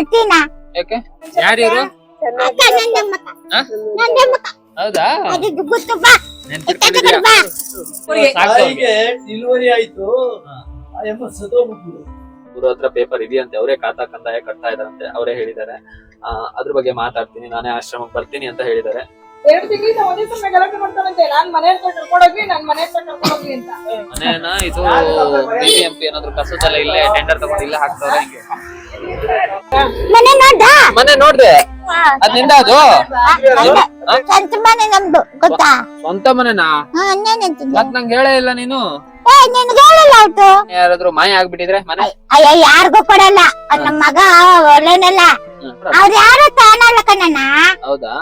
ಇರ್ತೀನ ಯಾಕೆ ಯಾರಿರು ಅಕ್ಕ ನಂದಮ್ಮಕ್ಕ ಹೌದಾ ಅದು ಗೊತ್ತು ಬಾ ನೆನ್ಪಿಟ್ಕೊಂಡಿದ್ಯಾ? ಬಾ ಸಾಕು ಅವ್ರಿಗೆ. ಡೆಲಿವರಿ ಆಯ್ತು ಆ ಎಮ್ಮ ಸತ್ತೋಗ್ಬಿಟ್ರು. ಇವ್ರ ಹತ್ರ ಪೇಪರ್ ಇದೆಯಂತೆ, ಅವರೇ ಖಾತಾ ಕಂದಾಯ ಕಟ್ತಾ ಇದಾರಂತೆ, ಅವರೇ ಹೇಳಿದ್ದಾರೆ. ಅದ್ರ ಬಗ್ಗೆ ಮಾತಾಡ್ತೀನಿ, ನಾನೇ ಆಶ್ರಮಕ್ಕೆ ಬರ್ತೀನಿ ಅಂತ ಹೇಳಿದ್ದಾರೆ. 2 ತಿಂಗಳಿಂದ ಒಂದೇ ಸಮಯ ಗಲಾಟೆ ಮಾಡ್ತಾನಂತೆ. ನಾನ್ ಮನೆ ಹತ್ರ ಕರ್ಕೊಂಡೋಗ್ಲಿ ನನ್ ಮನೆ ಹತ್ರ ಕರ್ಕೊಂಡೋಗ್ಲಿ ಅಂತ. ಮನೇನ ಇದು ಬಿಬಿಎಂಪಿ ಏನಾದ್ರು ಕಸದಲ್ಲ ಇಲ್ಲೇ ಟೆಂಡರ್ ತಗೊಂಡು ಇಲ್ಲೇ ಹಾಕ್ತಾವ್ರೆ ಹಿಂಗೆ. ಮನೆ ನೋಡ್ದ ಮನೆ ನೋಡ್ದೆ, ಅದ್ ನಿಂದ ಅದು ಸ್ವಂತ ಮನೆ ನಮ್ದು ಗೊತ್ತಾ ಸ್ವಂತ ಮನೆನಾ? ಇನ್ನೇನಂತೀನಿ ಮತ್ ನಂಗೆ ಹೇಳೇ ಇಲ್ಲ ನೀನು. ನಿನ್ಗೆ ಹೇಳಿಲ್ಲ ಆಯ್ತು ಯಾರಾದ್ರೂ ಮಾಯ ಆಗ್ಬಿಟ್ಟಿದ್ರೆ ಮನೆ ಅಯ್ಯ ಯಾರಿಗೂ ಕೊಡಲ್ಲ ಅದ್ ನಮ್ ಮಗ ಒಳ್ಳೆನಲ್ಲ ಅವ್ರ ಯಾರು ತಾನಲ್ಲ ಕಣ್ಣಣ್ಣ ಹೌದಾ?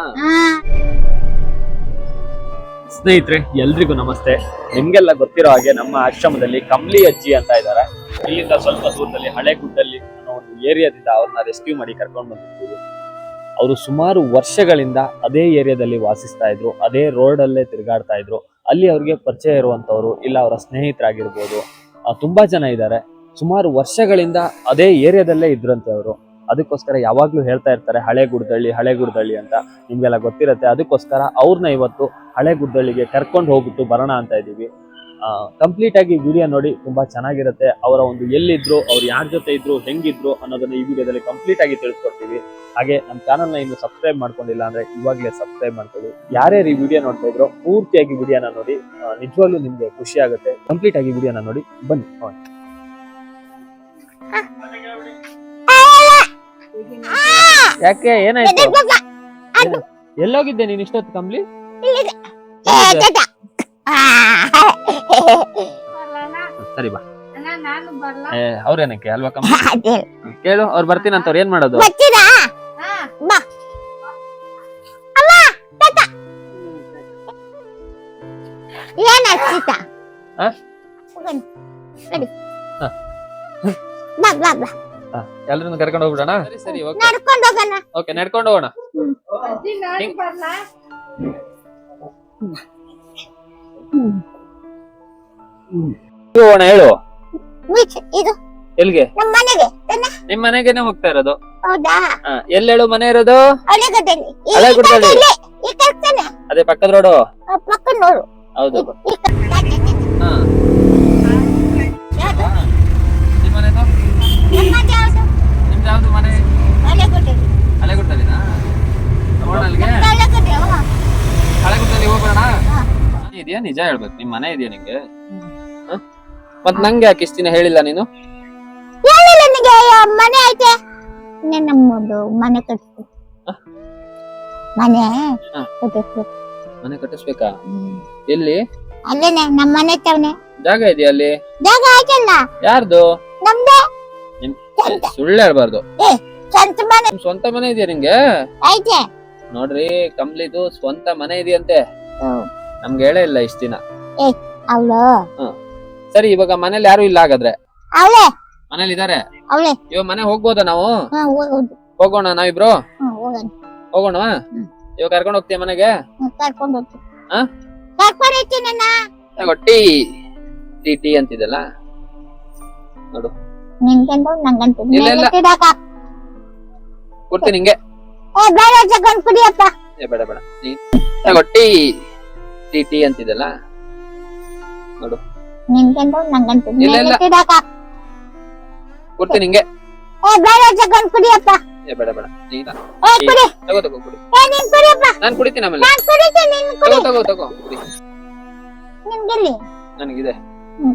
ಸ್ನೇಹಿತರೆ ಎಲ್ರಿಗೂ ನಮಸ್ತೆ. ನಿಮ್ಗೆಲ್ಲ ಗೊತ್ತಿರೋ ಹಾಗೆ ನಮ್ಮ ಆಶ್ರಮದಲ್ಲಿ ಕಂಬ್ಲಿ ಅಜ್ಜಿ ಅಂತ ಇದ್ದಾರೆ. ಇಲ್ಲಿಂದ ಸ್ವಲ್ಪ ದೂರದಲ್ಲಿ ಹಳೆಗುಡ್ಡಲ್ಲಿ ಅನ್ನೋ ಒಂದು ಏರಿಯಾದಿಂದ ಅವ್ರನ್ನ ರೆಸ್ಕ್ಯೂ ಮಾಡಿ ಕರ್ಕೊಂಡು ಬಂದಿದ್ದೀವಿ. ಅವರು ಸುಮಾರು ವರ್ಷಗಳಿಂದ ಅದೇ ಏರಿಯಾದಲ್ಲಿ ವಾಸಿಸ್ತಾ ಇದ್ರು, ಅದೇ ರೋಡಲ್ಲೇ ತಿರುಗಾಡ್ತಾ ಇದ್ರು. ಅಲ್ಲಿ ಅವ್ರಿಗೆ ಪರಿಚಯ ಇರುವಂತವ್ರು ಇಲ್ಲ ಅವರ ಸ್ನೇಹಿತರಾಗಿರ್ಬೋದು, ತುಂಬಾ ಜನ ಇದ್ದಾರೆ. ಸುಮಾರು ವರ್ಷಗಳಿಂದ ಅದೇ ಏರಿಯಾದಲ್ಲೇ ಇದ್ರಂತೆ ಅವರು. ಅದಕ್ಕೋಸ್ಕರ ಯಾವಾಗ್ಲೂ ಹೇಳ್ತಾ ಇರ್ತಾರೆ ಹಳೆಗುಡ್ದಳ್ಳಿ ಅಂತ, ನಿಮ್ಗೆಲ್ಲ ಗೊತ್ತಿರತ್ತೆ. ಅದಕ್ಕೋಸ್ಕರ ಅವ್ರನ್ನ ಇವತ್ತು ಹಳೆಗುಡ್ದಳ್ಳಿಗೆ ಕರ್ಕೊಂಡು ಹೋಗ್ಬಿಟ್ಟು ಬರೋಣ ಅಂತ ಇದೀವಿ. ಕಂಪ್ಲೀಟ್ ಆಗಿ ವಿಡಿಯೋ ನೋಡಿ, ತುಂಬಾ ಚೆನ್ನಾಗಿರುತ್ತೆ. ಅವರ ಒಂದು ಎಲ್ಲಿದ್ರು, ಅವ್ರು ಯಾರ ಜೊತೆ ಇದ್ರು, ಹೆಂಗಿದ್ರು ಅನ್ನೋದನ್ನ ಈ ವಿಡಿಯೋದಲ್ಲಿ ಕಂಪ್ಲೀಟ್ ಆಗಿ ತಿಳಿಸ್ಕೊಡ್ತೀವಿ. ಹಾಗೆ ನಮ್ಮ ಚಾನಲ್ ನ ಇನ್ನು ಸಬ್ಸ್ಕ್ರೈಬ್ ಮಾಡ್ಕೊಂಡಿಲ್ಲ ಅಂದ್ರೆ ಇವಾಗಲೇ ಸಬ್ಸ್ಕ್ರೈಬ್ ಮಾಡ್ಕೊಳ್ಳಿ. ಯಾರ್ಯಾರು ಈ ವಿಡಿಯೋ ನೋಡ್ತಾ ಇದ್ರು ಪೂರ್ತಿಯಾಗಿ ವಿಡಿಯೋನ ನೋಡಿ, ನಿಜವಾಗ್ಲೂ ನಿಮ್ಗೆ ಖುಷಿ ಆಗುತ್ತೆ. ಕಂಪ್ಲೀಟ್ ಆಗಿ ವಿಡಿಯೋನ ನೋಡಿ ಬನ್ನಿ. ಯಾಕೆ ಏನಾಯ್ತು? ಎಲ್ಲೋಗಿದ್ದೆ ನೀನ್ ಇಷ್ಟೊತ್ತು ಕಂಬ್ಲಿ? ಸರಿ ಬಾ. ಅವ್ರೇನಕ್ಕೆ ಅಲ್ವಾ ಕಂಬ್ಲಿ? ಕೇಳು, ಅವ್ರು ಬರ್ತೀನಂತ. ಅವ್ರು ಏನ್ ಮಾಡೋದು? ಎಲ್ರನ್ನ ಕರ್ಕೊಂಡು ಹೋಗ್ಬಿಡೋಣ? ಸರಿ ಓಕೆ, ನಡ್ಕೊಂಡು ಹೋಗೋಣ. ಹೋಗೋಣ, ಹೇಳು ಎಲ್ಗೆ? ನಿಮ್ ಮನೆಗೇನೆ ಹೋಗ್ತಾ ಇರೋದು? ಎಲ್ಲೇಳು ಮನೆ ಇರೋದು? ಹಳೆಗುಡ್ಡಲ್ಲಿ. ಅದೇ ಪಕ್ಕದ ರೋಡು? ಹೌದು. ನಿಮ್ದು ಮನೆ ಹಳೆಗುಡ್ಡಲ್ಲಿನಾ? ಹಳೆಗುಡ್ಡಲ್ಲಿ ಹೋಗೋಣ ಇದೆಯಾ? ನಿಜ ಹೇಳ್ಬೇಕು, ನಿಮ್ ಮನೆ ಇದೆಯಾ ನಿಂಗೆ? ಮತ್ ನಂಗೆ ಯಾಕೆ ಇಷ್ಟ ದಿನ ಹೇಳಿಲ್ಲ ನೀನು? ಮನೆ ಐತೆ, ನಮ್ಮದು ಮನೆ ಕಟ್ಟಿಸ್ಬೇಕು. ಮನೆ ಕಟ್ಟಿಸ್ಬೇಕಾ? ಎಲ್ಲಿ? ಅಲ್ಲೇನೆ ನಮ್ಮ ಮನೆ ತವನೆ ಜಾಗ ಇದೆಯಾ ಅಲ್ಲಿ? ಜಾಗ ಆಯ್ತಲ್ಲ. ಯಾರ್ದು? ನಮ್ದೇ. ಸುಳ್ಳು ಹೇಳ್ಬಾರ್ದು. ಸ್ವಂತ ಮನೆ. ಸ್ವಂತ ಮನೆ ಇದೆಯಾ ನಿಂಗೆ? ಐತೆ ನೋಡ್ರಿ, ಕಂಬ್ಲಿದು ಸ್ವಂತ ಮನೆ ಇದೆಯಂತೆ. ನಮ್ಗೆ ಹೇಳೇ ಇಲ್ಲ ಇಷ್ಟ ದಿನ. ಅವಳು ಸರಿ, ಇವಾಗ ಮನೇಲಿ ಯಾರು ಇಲ್ಲ ಹಾಗಾದ್ರೆ? ಅವಳೆ ಮನೇಲಿ ಇದಾರೆ. ಅವಳೆ ಇವಾಗ ಮನೆ ಹೋಗ್ಬೋದಾ ನಾವು? ಹೋಗೋಣ ನಾವಿಬ್ರು? ಹೋಗೋಣ. ಇವಾಗ ಕರ್ಕೊಂಡು ಹೋಗ್ತೀಯ ಮನೆಗೆ? ಕರ್ಕೊಂಡು ಹೋಗ್ತೀನಿ. ಕರ್ಕೊಂಡು ಹೋಗ್ತೀನಿ. ಟೀ ಟೀ ಅಂತಿದಲ್ಲ ನೋಡು. ನಿನ್ಗಂತ ನಂಗಂತ ಇಲ್ಲ ಇಲ್ಲ, ಕೊಡ್ತೀನಿ ನಿಂಗೆ. ಬೇಡ ತಗೊಂಡ್ ಕುಡಿಯಪ್ಪ. ಬೇಡ ಬೇಡ, ತಗೋ ಟೀ ಟೀ ಟೀ ಅಂತಿದಲ್ಲ ನೋಡು. ನಿನ್ಗಂತ ನಂಗಂತ ಇಲ್ಲ ಇಲ್ಲ, ಕೊಡ್ತೀನಿ ನಿಂಗೆ. ಬೇಡ ತಗೊಂಡ್ ಕುಡಿಯಪ್ಪ. ಬೇಡ ಬೇಡ, ನೀನ ಕುಡಿ. ತಗೋ ತಗೋ ಕುಡಿ. ನೀನ್ ಕುಡಿಯಪ್ಪ. ನಾನ್ ಕುಡಿತೀನಿ ಆಮೇಲೆ. ನಾನ್ ಕುಡಿತೀನಿ, ನೀನ್ ಕುಡಿ. ತಗೋ ತಗೋ ತಗೋ ಕುಡಿ. ನಿನ್ಗೆಲ್ಲಿ? ನನಗಿದೆ.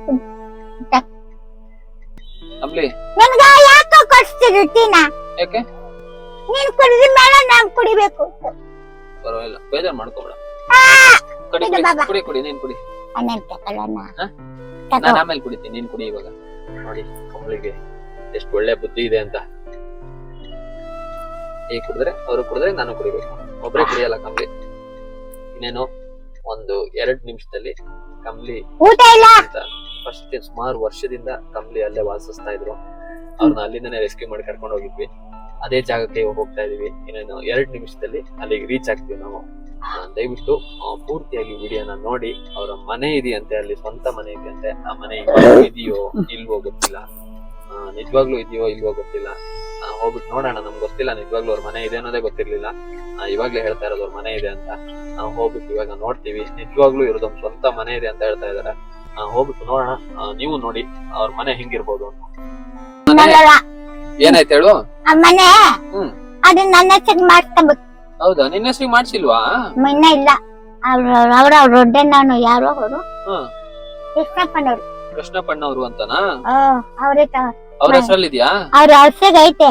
ಕುಡಿ. ಕಂಬ್ಲಿ ನನ್ಗ ಯಾಕೋ ಕೊಡ್ಸ್ತಿದ್ರು ಟೀನ? ಯಾಕೆ? ನೀನ್ ಕುಡಿದ ಮೇಲೆ ನಾನ್ ಕುಡಿಬೇಕು. ಪರವಾಗಿಲ್ಲ, ಬೇಜಾರ್ ಮಾಡ್ಕೋಬೇಡ. ಕುಡಿ ಇದು ಬಾಬಾ. ಕುಡಿ ಕುಡಿ, ನೀನ್ ಕುಡಿ. ಅಣ್ಣನ್ ತಕೊಳ್ಳೋಣ. ನಾನು ಆಮೇಲೆ ಕುಡಿತೀನಿ, ನೀನ್ ಕುಡಿ ಇವಾಗ. ನೋಡಿ ಕಂಬ್ಲಿಗೆ ಎಷ್ಟು ಒಳ್ಳೆ ಬುದ್ಧಿ ಇದೆ ಅಂತ. ಈ ಕುಡಿದ್ರೆ ಅವರು ಕುಡಿದ್ರೆ ನಾನು ಕುಡಿಬೇಕು, ಒಬ್ರೇ ಕುಡಿಯಲ್ಲ ಕಂಬ್ಲಿ. ಇನ್ನೇನು ಒಂದು 2 ನಿಮಿಷದಲ್ಲಿ ಕಂಬ್ಲಿ ಊಟ ಇಲ್ಲ. ಫಸ್ಟ್ ಸುಮಾರು ವರ್ಷದಿಂದ ಕಂಬ್ಲಿ ಅಲ್ಲೇ ವಾಸಿಸ್ತಾ ಇದ್ರು. ಅವ್ರನ್ನ ಅಲ್ಲಿಂದನೇ ರೆಸ್ಕ್ಯೂ ಮಾಡಿ ಕರ್ಕೊಂಡು ಹೋಗಿದ್ವಿ. ಅದೇ ಜಾಗಕ್ಕೆ ಹೋಗ್ತಾ ಇದೀವಿ. ಇನ್ನೇನು 2 ನಿಮಿಷದಲ್ಲಿ ಅಲ್ಲಿಗೆ ರೀಚ್ ಆಗ್ತೀವಿ ನಾವು. ದಯವಿಟ್ಟು ಪೂರ್ತಿಯಾಗಿ ವಿಡಿಯೋನ ನೋಡಿ. ಅವರ ಮನೆ ಇದೆಯಂತೆ, ಅಲ್ಲಿ ಸ್ವಂತ ಮನೆ ಇದೆಯಂತೆ. ಆ ಮನೆ ಇದೆಯೋ ಇಲ್ವೋ ಗೊತ್ತಿಲ್ಲ, ನಿಜವಾಗ್ಲೂ ಇದೆಯೋ ಇಲ್ವೋ ಗೊತ್ತಿಲ್ಲ. ಹೋಗ್ಬಿಟ್ಟು ನೋಡೋಣ. ನಮ್ಗೆ ಗೊತ್ತಿಲ್ಲ ನಿಜವಾಗ್ಲೂ ಅವ್ರ ಮನೆ ಇದೆ ಅನ್ನೋದೇ ಗೊತ್ತಿರ್ಲಿಲ್ಲ. ಇವಾಗ್ಲೇ ಹೇಳ್ತಾ ಇರೋದು ಅವ್ರ ಮನೆ ಇದೆ ಅಂತ. ನಾವು ಹೋಗ್ಬಿಟ್ಟು ಇವಾಗ ನೋಡ್ತೀವಿ. ನಿಜವಾಗ್ಲೂ ಇರೋದೊಂದು ಸ್ವಂತ ಮನೆ ಇದೆ ಅಂತ ಹೇಳ್ತಾ ಇದಾರೆ. ಹೋಗ್ಬಿಟ್ಟು ನೋಡೋಣ. ನೀವು ನೋಡಿ ಅವ್ರ ಮನೆ ಹೆಂಗಿರ್ಬೋದು ಅಂತ. ಏನಾಯ್ತು ಹೇಳು? ಆ ಮನೆ ಹ್ಮ್. ಅದು ನನ್ನ ಹೆಸರು ಮಾಡ್ಕೋಬೇಕು. ಹೌದಾ? ನಿನ್ನ ಹೆಸರಿಗೆ ಮಾಡ್ಸಿಲ್ವಾ? ಇನ್ನ ಇಲ್ಲ. ಅವ್ರ ದೊಡ್ಡಣ್ಣನು ಯಾರೋ ಅವರು ಹ್ಮ್. ಕೃಷ್ಣಪ್ಪನವ್ರು. ಕೃಷ್ಣಪ್ಪಣ್ಣವ್ರು ಅಂತನಾ? ಅವ್ರೇ ಅವ್ರ ಹೆಸರಲ್ಲಿ ಇದೆಯಾ? ಅವ್ರ ಹೆಸರಿಗೆ ಐತೆ.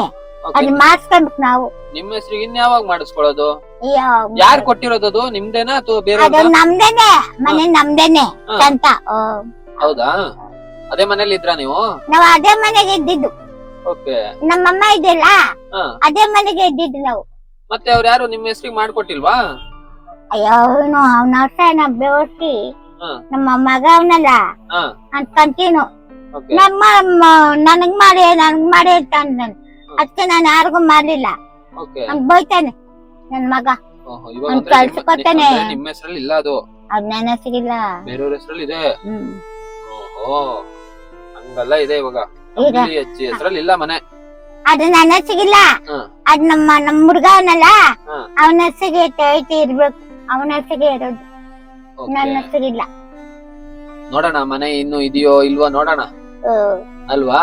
ಅದು ಮಾಡ್ಸ್ಕೊಬೇಕು ನಾವು. ನಿಮ್ಮ ಹೆಸರಿಗೆ ಇನ್ಯಾವಾಗ ಮಾಡಿಸ್ಕೊಳ್ಳೋದು? ಅಯ್ಯೋ, ಯಾರು ಕೊಟ್ಟಿರೋದು? ಅದು ನಿಮ್ದೇನಾ ಅಥವಾ ಬೇರೆ? ಅದು ನಮ್ದೇನೆ ಮನೆ, ನಮ್ದೇನೆ ಅಂತ. ಹೌದಾ? ಅದೇ ಮನೇಲಿ ಇದ್ರಾ ನೀವು? ನಾವ್ ಅದೇ ಮನೆಗೆ ಇದ್ದಿದ್ದು. ಓಕೆ. ನಮ್ಮಮ್ಮ ಇದೆಯಲ್ಲ, ಅದೇ ಮನೆಗೆ ಇದ್ದಿದ್ದು ನಾವು. ಮತ್ತೆ ಅವ್ರು ಯಾರು ನಿಮ್ಮ ಹೆಸರಿಗೆ ಮಾಡ್ಕೊಟ್ಟಿಲ್ವಾ? ಅಯ್ಯೋ, ಅವನು ಅವ್ನ ಹೊಟ್ಟೆನ ಬೆವರ್ಸಿ ನಮ್ಮ ಮಗ ಅವನಲ್ಲ ಅನ್ಕಂತೀನು. ನಮ್ಮ ನನಗ್ ಮಾಡಿ ಅಂತ ಅಂದ. ಅದಕ್ಕೆ ನಾನು ಯಾರಿಗೂ ಮಾಡ್ಲಿಲ್ಲ. ಅವ್ನ್ ಬೈತಾನೆ ನನ್ ಮಗ. ಕಳ್ಸಿಕೊತಾನೆ. ನಿಮ್ಮ ಹೆಸರಲ್ಲಿ ಇಲ್ಲ ಅದು? ಅದ್ ನನ್ನ ಹೆಸರಿಲ್ಲ, ಬೇರೆಯವ್ರ ಹೆಸರಲ್ಲಿ ಇದೆ. ಹಂಗಲ್ಲ ಇದೆ ಇವಾಗ. ಹೆಸರಲ್ಲಿ ಇಲ್ಲ ಮನೆ. ಅದು ನನ್ನ ಹೆಸರಿಲ್ಲ. ಅದ್ ನಮ್ಮ ಹುಡ್ಗ ಅವನಲ್ಲ, ಅವನ ಹೆಸರಿಗೆ ಐತಿ ಇರ್ಬೇಕು. ಅವನ ಹೆಸರಿಗೆ ಇರೋದು, ನನ್ನ ಹೆಸರಿಲ್ಲ. ನೋಡೋಣ ಮನೆ ಇನ್ನು ಇದೆಯೋ ಇಲ್ವಾ ನೋಡೋಣ ಅಲ್ವಾ?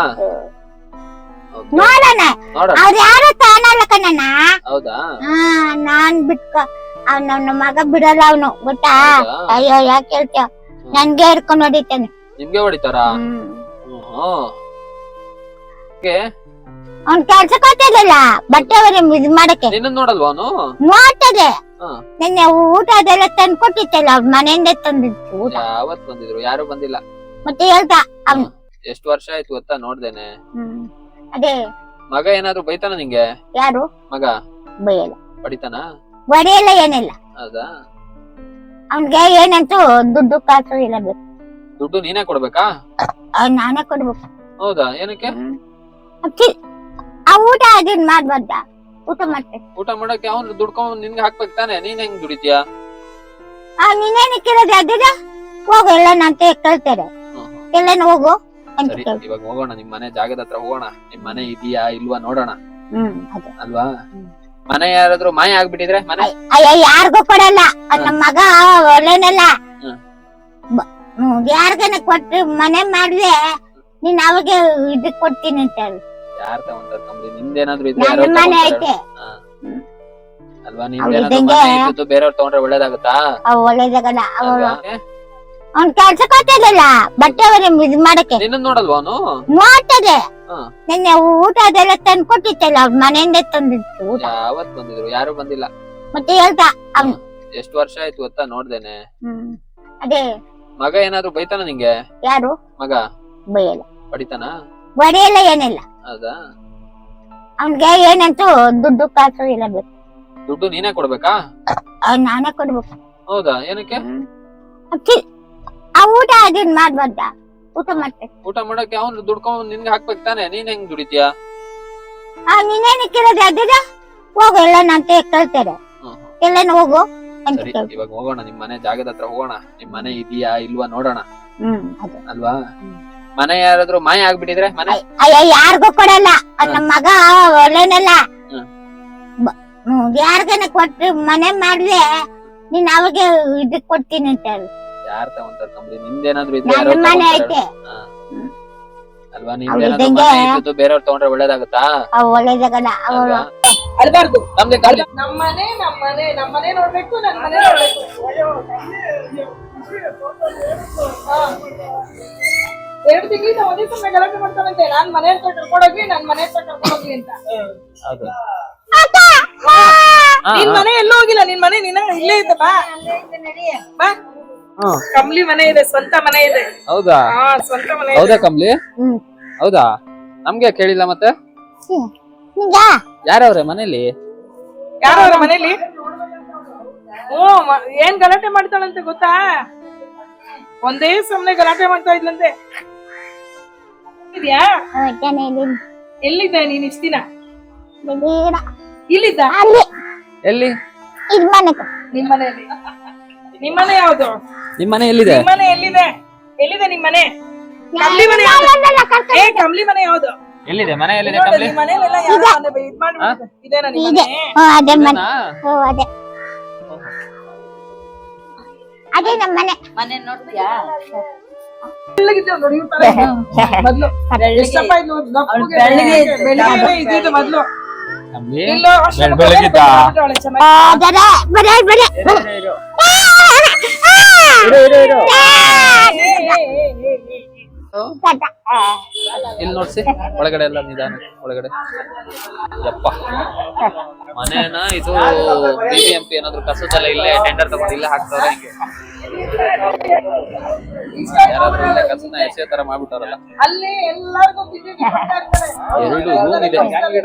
ನೋಡೋಣ. ಅವ್ರ ಯಾರು ತಾನಲ್ಲ ಕಣ್ಣ. ಹೌದಾ? ನಾನ್ ಬಿಟ್ಕ ನಮ್ಮ ಮಗ ಬಿಡಲ್ಲ ಅವನು, ಗೊತ್ತಾ? ಅಯ್ಯೋ, ಯಾಕೆ ಹೇಳ್ತೀಯ? ನನ್ಗೆ ಹಿಡ್ಕೊಂಡ್ ಹೊಡಿತಾನೆ. ನಿಮ್ಗೆ ಹೊಡಿತಾರ? ಅವ್ನ್ ಕೆಲ್ಸಕ್ಕೆ ಹೋಗ್ತಿದ್ದಲ್ಲ, ಬಟ್ಟೆ ಇದ್ ಮಾಡಕ್ಕೆ. ನಿನ್ನ ನೋಡಲ್ವಾ ಅವನು? ನೋಡ್ತದೆ. ನಿನ್ನೆ ಊಟ ಅದೆಲ್ಲ ತಂದು ಕೊಟ್ಟಿತ್ತಲ್ಲ, ಅವ್ರ ಮನೆಯಿಂದ ತಂದಿತ್ತು ಊಟ. ಯಾವತ್ ಬಂದಿದ್ರು? ಯಾರು ಬಂದಿಲ್ಲ. ಮತ್ತೆ ಹೇಳ್ದ ಅವ್ನು. ಎಷ್ಟು ವರ್ಷ ಆಯ್ತು ಗೊತ್ತಾ ನೋಡ್ದೇನೆ. ಅದೇ ಮಗ ಏನಾದ್ರು ಬೈತಾನ ನಿಂಗೆ? ಯಾರು ಮಗ? ಬೈಯಲ್ಲ. ಬಡಿತಾನ? ಬಡಿಯಲ್ಲ, ಏನಿಲ್ಲ. ಹೌದಾ? ಅವ್ನ್ಗೆ ಏನಂತೂ ದುಡ್ಡು ಕಾಸು ಇಲ್ಲ ಬೇಕು. ದುಡ್ಡು ನೀನೇ ಕೊಡ್ಬೇಕಾ? ನಾನೇ ಕೊಡ್ಬೇಕು. ಹೌದಾ? ಏನಕ್ಕೆ? ಆ ಊಟ ಅದನ್ ಮಾಡ್ಬಾರ್ದ? ಊಟ ಮಾಡ್ತೇನೆ. ಊಟ ಮಾಡಕ್ಕೆ ಅವ್ನು ದುಡ್ಕೊಂಡ್ ನಿನ್ಗೆ ಹಾಕ್ಬೇಕು ತಾನೆ? ನೀನ್ ಹೆಂಗ್ ದುಡಿತೀಯ? ನೀನೇನ್ ಕೇಳೋದು? ಅದ ಹೋಗು, ಎಲ್ಲ ಅಂತ ಕೇಳ್ತಾರೆ. ಎಲ್ಲೇನು ಹೋಗು ಅಂತ. ಇವಾಗ ಹೋಗೋಣ, ನಿಮ್ ಮನೆ ಜಾಗದ ಹತ್ರ ಹೋಗೋಣ. ನಿಮ್ ಮನೆ ಇದೆಯಾ ಇಲ್ವಾ ನೋಡೋಣ ಅಲ್ವಾ? ಮನೆ ಯಾರಾದ್ರೂ ಮಾಯ ಆಗ್ಬಿಟ್ಟಿದ್ರೆ ಮನೆ? ಅಯ್ಯ, ಯಾರಿಗೂ ಕೊಡಲ್ಲ. ಅದ್ ನಮ್ ಮಗ ಒಳ್ಳೆನಲ್ಲ. ಯಾರ್ಗನ ಕೊಟ್ರಿ ಮನೆ ಮಾಡಿದ್ರೆ ನೀನ್ ಅವಾಗ ಇದಕ್ ಕೊಡ್ತೀನಿ ಅಂತ ಹೇಳಿ. ಯಾರ್ ತಗೊಂತಾರ ಕಂಬಳಿ? ನಿಮ್ದೇನಾದ್ರು ಇದ್ರೆ ಮನೆ ಐತೆ ಅಲ್ವಾ? ನಿಮ್ದೇನಾದ್ರು ಬೇರೆಯವ್ರು ತಗೊಂಡ್ರೆ ಒಳ್ಳೇದಾಗುತ್ತಾ? ಒಳ್ಳೇದಾಗಲ್ಲ. ಅವ್ನ್ ಕೆಲ್ಸಕ್ಕೆ ಹೋಗ್ತಿದ್ದಲ್ಲ, ಬಟ್ಟೆ ಇದ್ ಮಾಡಕ್ಕೆ. ನಿನ್ನ ನೋಡಲ್ವಾ ಅವನು? ನೋಡ್ತದೆ. ನಿನ್ನೆ ಊಟ ಅದೆಲ್ಲ ತಂದು ಕೊಟ್ಟಿತ್ತಲ್ಲ, ಅವ್ರ ಮನೆಯಿಂದ ತಂದಿತ್ತು ಊಟ. ಯಾವತ್ ಬಂದಿದ್ರು? ಯಾರು ಬಂದಿಲ್ಲ. ಮತ್ತೆ ಹೇಳ್ದ ಅವ್ನು. ಎಷ್ಟು ವರ್ಷ ಆಯ್ತು ಗೊತ್ತಾ ನೋಡ್ದೇನೆ. ಅದೇ ಮಗ ಏನಾದ್ರು ಬೈತಾನ ನಿಂಗೆ? ಯಾರು? ಮಗ? ಬೈಯಲ್ಲ. ಬಡಿತಾನ? ಬಡಿಯಲ್ಲ, ಏನಿಲ್ಲ. ಹೌದಾ? ಅವ್ನ್ಗೆ ಏನಂತೂ ದುಡ್ಡು ಕಾಸು ಇಲ್ಲ ಬೇಕು. ದುಡ್ಡು ನೀನೇ ಕೊಡ್ಬೇಕಾ? ನಾನೇ ಕೊಡ್ಬೇಕು. ಹೌದಾ? ಏನಕ್ಕೆ? ಆ ಊಟ ಅದನ್ ಮಾಡ್ಬಾರ್ದ? ಊಟ ಮಾಡ್ತೇನೆ. ಊಟ ಮಾಡಕ್ಕೆ ಅವ್ನು ದುಡ್ಕೊಂಡ್ ನಿನ್ಗೆ ಹಾಕ್ಬೇಕು ತಾನೆ? ನೀನ್ ಹೆಂಗ್ ದುಡಿತೀಯ? ನೀನೇನ್ ಕೇಳೋದು? ಅದ ಹೋಗು, ಎಲ್ಲ ಅಂತ ಕೇಳ್ತಾರೆ. ಎಲ್ಲೇನು ಹೋಗು ಅಂತ. ಇವಾಗ ಹೋಗೋಣ, ನಿಮ್ ಮನೆ ಜಾಗದ ಹತ್ರ ಹೋಗೋಣ. ನಿಮ್ ಮನೆ ಇದೆಯಾ ಇಲ್ವಾ ನೋಡೋಣ ಅಲ್ವಾ? ಮನೆ ಯಾರಾದ್ರೂ ಮಾಯ ಆಗ್ಬಿಟ್ಟಿದ್ರೆ ಮನೆ? ಅಯ್ಯ, ಯಾರಿಗೂ ಕೊಡಲ್ಲ. ಅದ್ ನಮ್ ಮಗ ಒಳ್ಳೆನಲ್ಲ. ಯಾರ್ಗನ ಕೊಟ್ರಿ ಮನೆ ಮಾಡಿದ್ರೆ ನೀನ್ ಅವಾಗ ಇದಕ್ ಕೊಡ್ತೀನಿ ಅಂತ ಹೇಳಿ. ಯಾರ್ ತಗೊಂತಾರ ಕಂಬಳಿ? ನಿಮ್ದೇನಾದ್ರು ಇದ್ರೆ ಮನೆ ಐತೆ ಅಲ್ವಾ? ನಿಮ್ದೇನಾದ್ರು ಬೇರೆಯವ್ರು ತಗೊಂಡ್ರೆ ಒಳ್ಳೇದಾಗುತ್ತಾ? ಒಳ್ಳೇದಾಗಲ್ಲ. ಅಳ್ಬಾರ್ದು. ನಮ್ಮನೆ ನೋಡ್ಬೇಕು, ನನ್ ಮನೆ ನೋಡ್ಬೇಕು. ಎರಡು ತಿಂಗಳಿಂದ ಒಂದೇ ಸಮಯ ಗಲಾಟೆ ಮಾಡ್ತಾನಂತೆ. ನಾನ್ ಮನೆ ಹತ್ರ ಕರ್ಕೊಂಡೋಗ್ಲಿ, ನನ್ ಮನೆ ಹತ್ರ ಕರ್ಕೊಂಡೋಗ್ಲಿ ಅಂತ. ನಿನ್ ಮನೆ ಎಲ್ಲೂ ಹೋಗಿಲ್ಲ. ನಿನ್ ಮನೆ ನಿನ್ನ ಇಲ್ಲೇ ಇದೆ. ಬಾ, ಕಂಬ್ಲಿ ಮನೆ ಇದೆ, ಸ್ವಂತ ಮನೆ ಇದೆ. ಹೌದಾ? ಸ್ವಂತ ಮನೆ. ಹೌದಾ ಕಂಬ್ಲಿ? ಹೌದಾ? ನಮ್ಗೆ ಕೇಳಿಲ್ಲ ಮತ್ತೆ? ಯಾರವ್ರೆ ಮನೇಲಿ? ಯಾರವ್ರ ಮನೇಲಿ? ಏನ್ ಗಲಾಟೆ ಮಾಡ್ತಾಳಂತೆ ಗೊತ್ತಾ? ಒಂದೇ ಸಮನೆ ಗಲಾಟೆ ಮಾಡ್ತಾ ಇದ್ಲಂತೆ. ಇದ್ಯಾ? ಎಲ್ಲಿದ್ದ ನೀನ್ ಇಷ್ಟ ದಿನ? ಇಲ್ಲಿದ್ದ? ಎಲ್ಲಿ? ನಿಮ್ಮನೆಯಲ್ಲಿ. ನಿಮ್ಮನೆ ಯಾವ್ದು? ನಿಮ್ಮನೆ ಎಲ್ಲಿದೆ? ನಿಮ್ಮನೆ ಎಲ್ಲಿದೆ? ಎಲ್ಲಿದೆ ನಿಮ್ಮನೆ? ಕಂಬ್ಲಿ ಮನೆ ಯಾವ್ದು? ಕಂಬ್ಲಿ ಮನೆ ಯಾವ್ದು? ಎಲ್ಲಿದೆ ಮನೆ ಎಲ್ಲಿದೆ ನೋಡು, ಕಂಪ್ಲಿ ನಿಮ್ ಮನೇಲೆಲ್ಲ ಯಾರೋ ಇದ್ ಮಾಡ್ಬಿಟ್ಟಿದ್ದಾರೆ. ಇದೇನಾ ನಿಮ್ ಇದೆ ಮನೆ? ಅದೇ ಮನೆ ಇದನ್ನಾ? ಅದೇ ಅದೇ ನಮ್ಮ ಮನೆ ಮನೆ ನೋಡ್ತೀಯಾ ಬೆಳ್ಳಗಿದ್ದೆ ನೋಡಿ, ಇವ್ರ್ ತರ ಇದೆ. ಮೊದ್ಲು ಎಷ್ಟಪ್ಪ ಇದು ದಪ್ಪಗೆ ಬೆಳ್ಳಗೆ ಬೆಳ್ಳಗೆ ಇದ್ದಿದ್ದು ಮೊದ್ಲು. ಕಂಪ್ಲಿ ಇಲ್ಲೋ ಅಷ್ಟು ಬೆಳಗಿದ್ದ ಮಾಡ್ಬಿಟ್ಟವಳೆ ಚೆನ್ನಾಗಿ. ಬರೇ ಬರೇ ಬರೇ ಇಲ್ಲಿ ನೋಡ್ಸಿ ಒಳಗಡೆ ಎಲ್ಲ ನಿಧಾನ ಒಳಗಡೆ ಯಪ್ಪ ಮನೇನ ಇದು BBMP ಏನಾದ್ರು ಕಸದಲ್ಲ ಇಲ್ಲೇ ಟೆಂಡರ್ ತಗೊಂಡು ಇಲ್ಲೇ ಹಾಕ್ತಾವ್ರೆ ಹಿಂಗೆ ಯಾರಾದ್ರೂ ಇಲ್ಲೇ ಕಸನ ಎಸೆ ತರ ಮಾಡ್ಬಿಟ್ಟಾರಲ್ಲ ಅಲ್ಲಿ ಎಲ್ಲಾರ್ಗೂ ಬಿಸಿ ಬಿಸಿ ಕೊಡ್ತಾ ಇರ್ತಾರೆ. 2 ರೂಮ್ ಇದೆ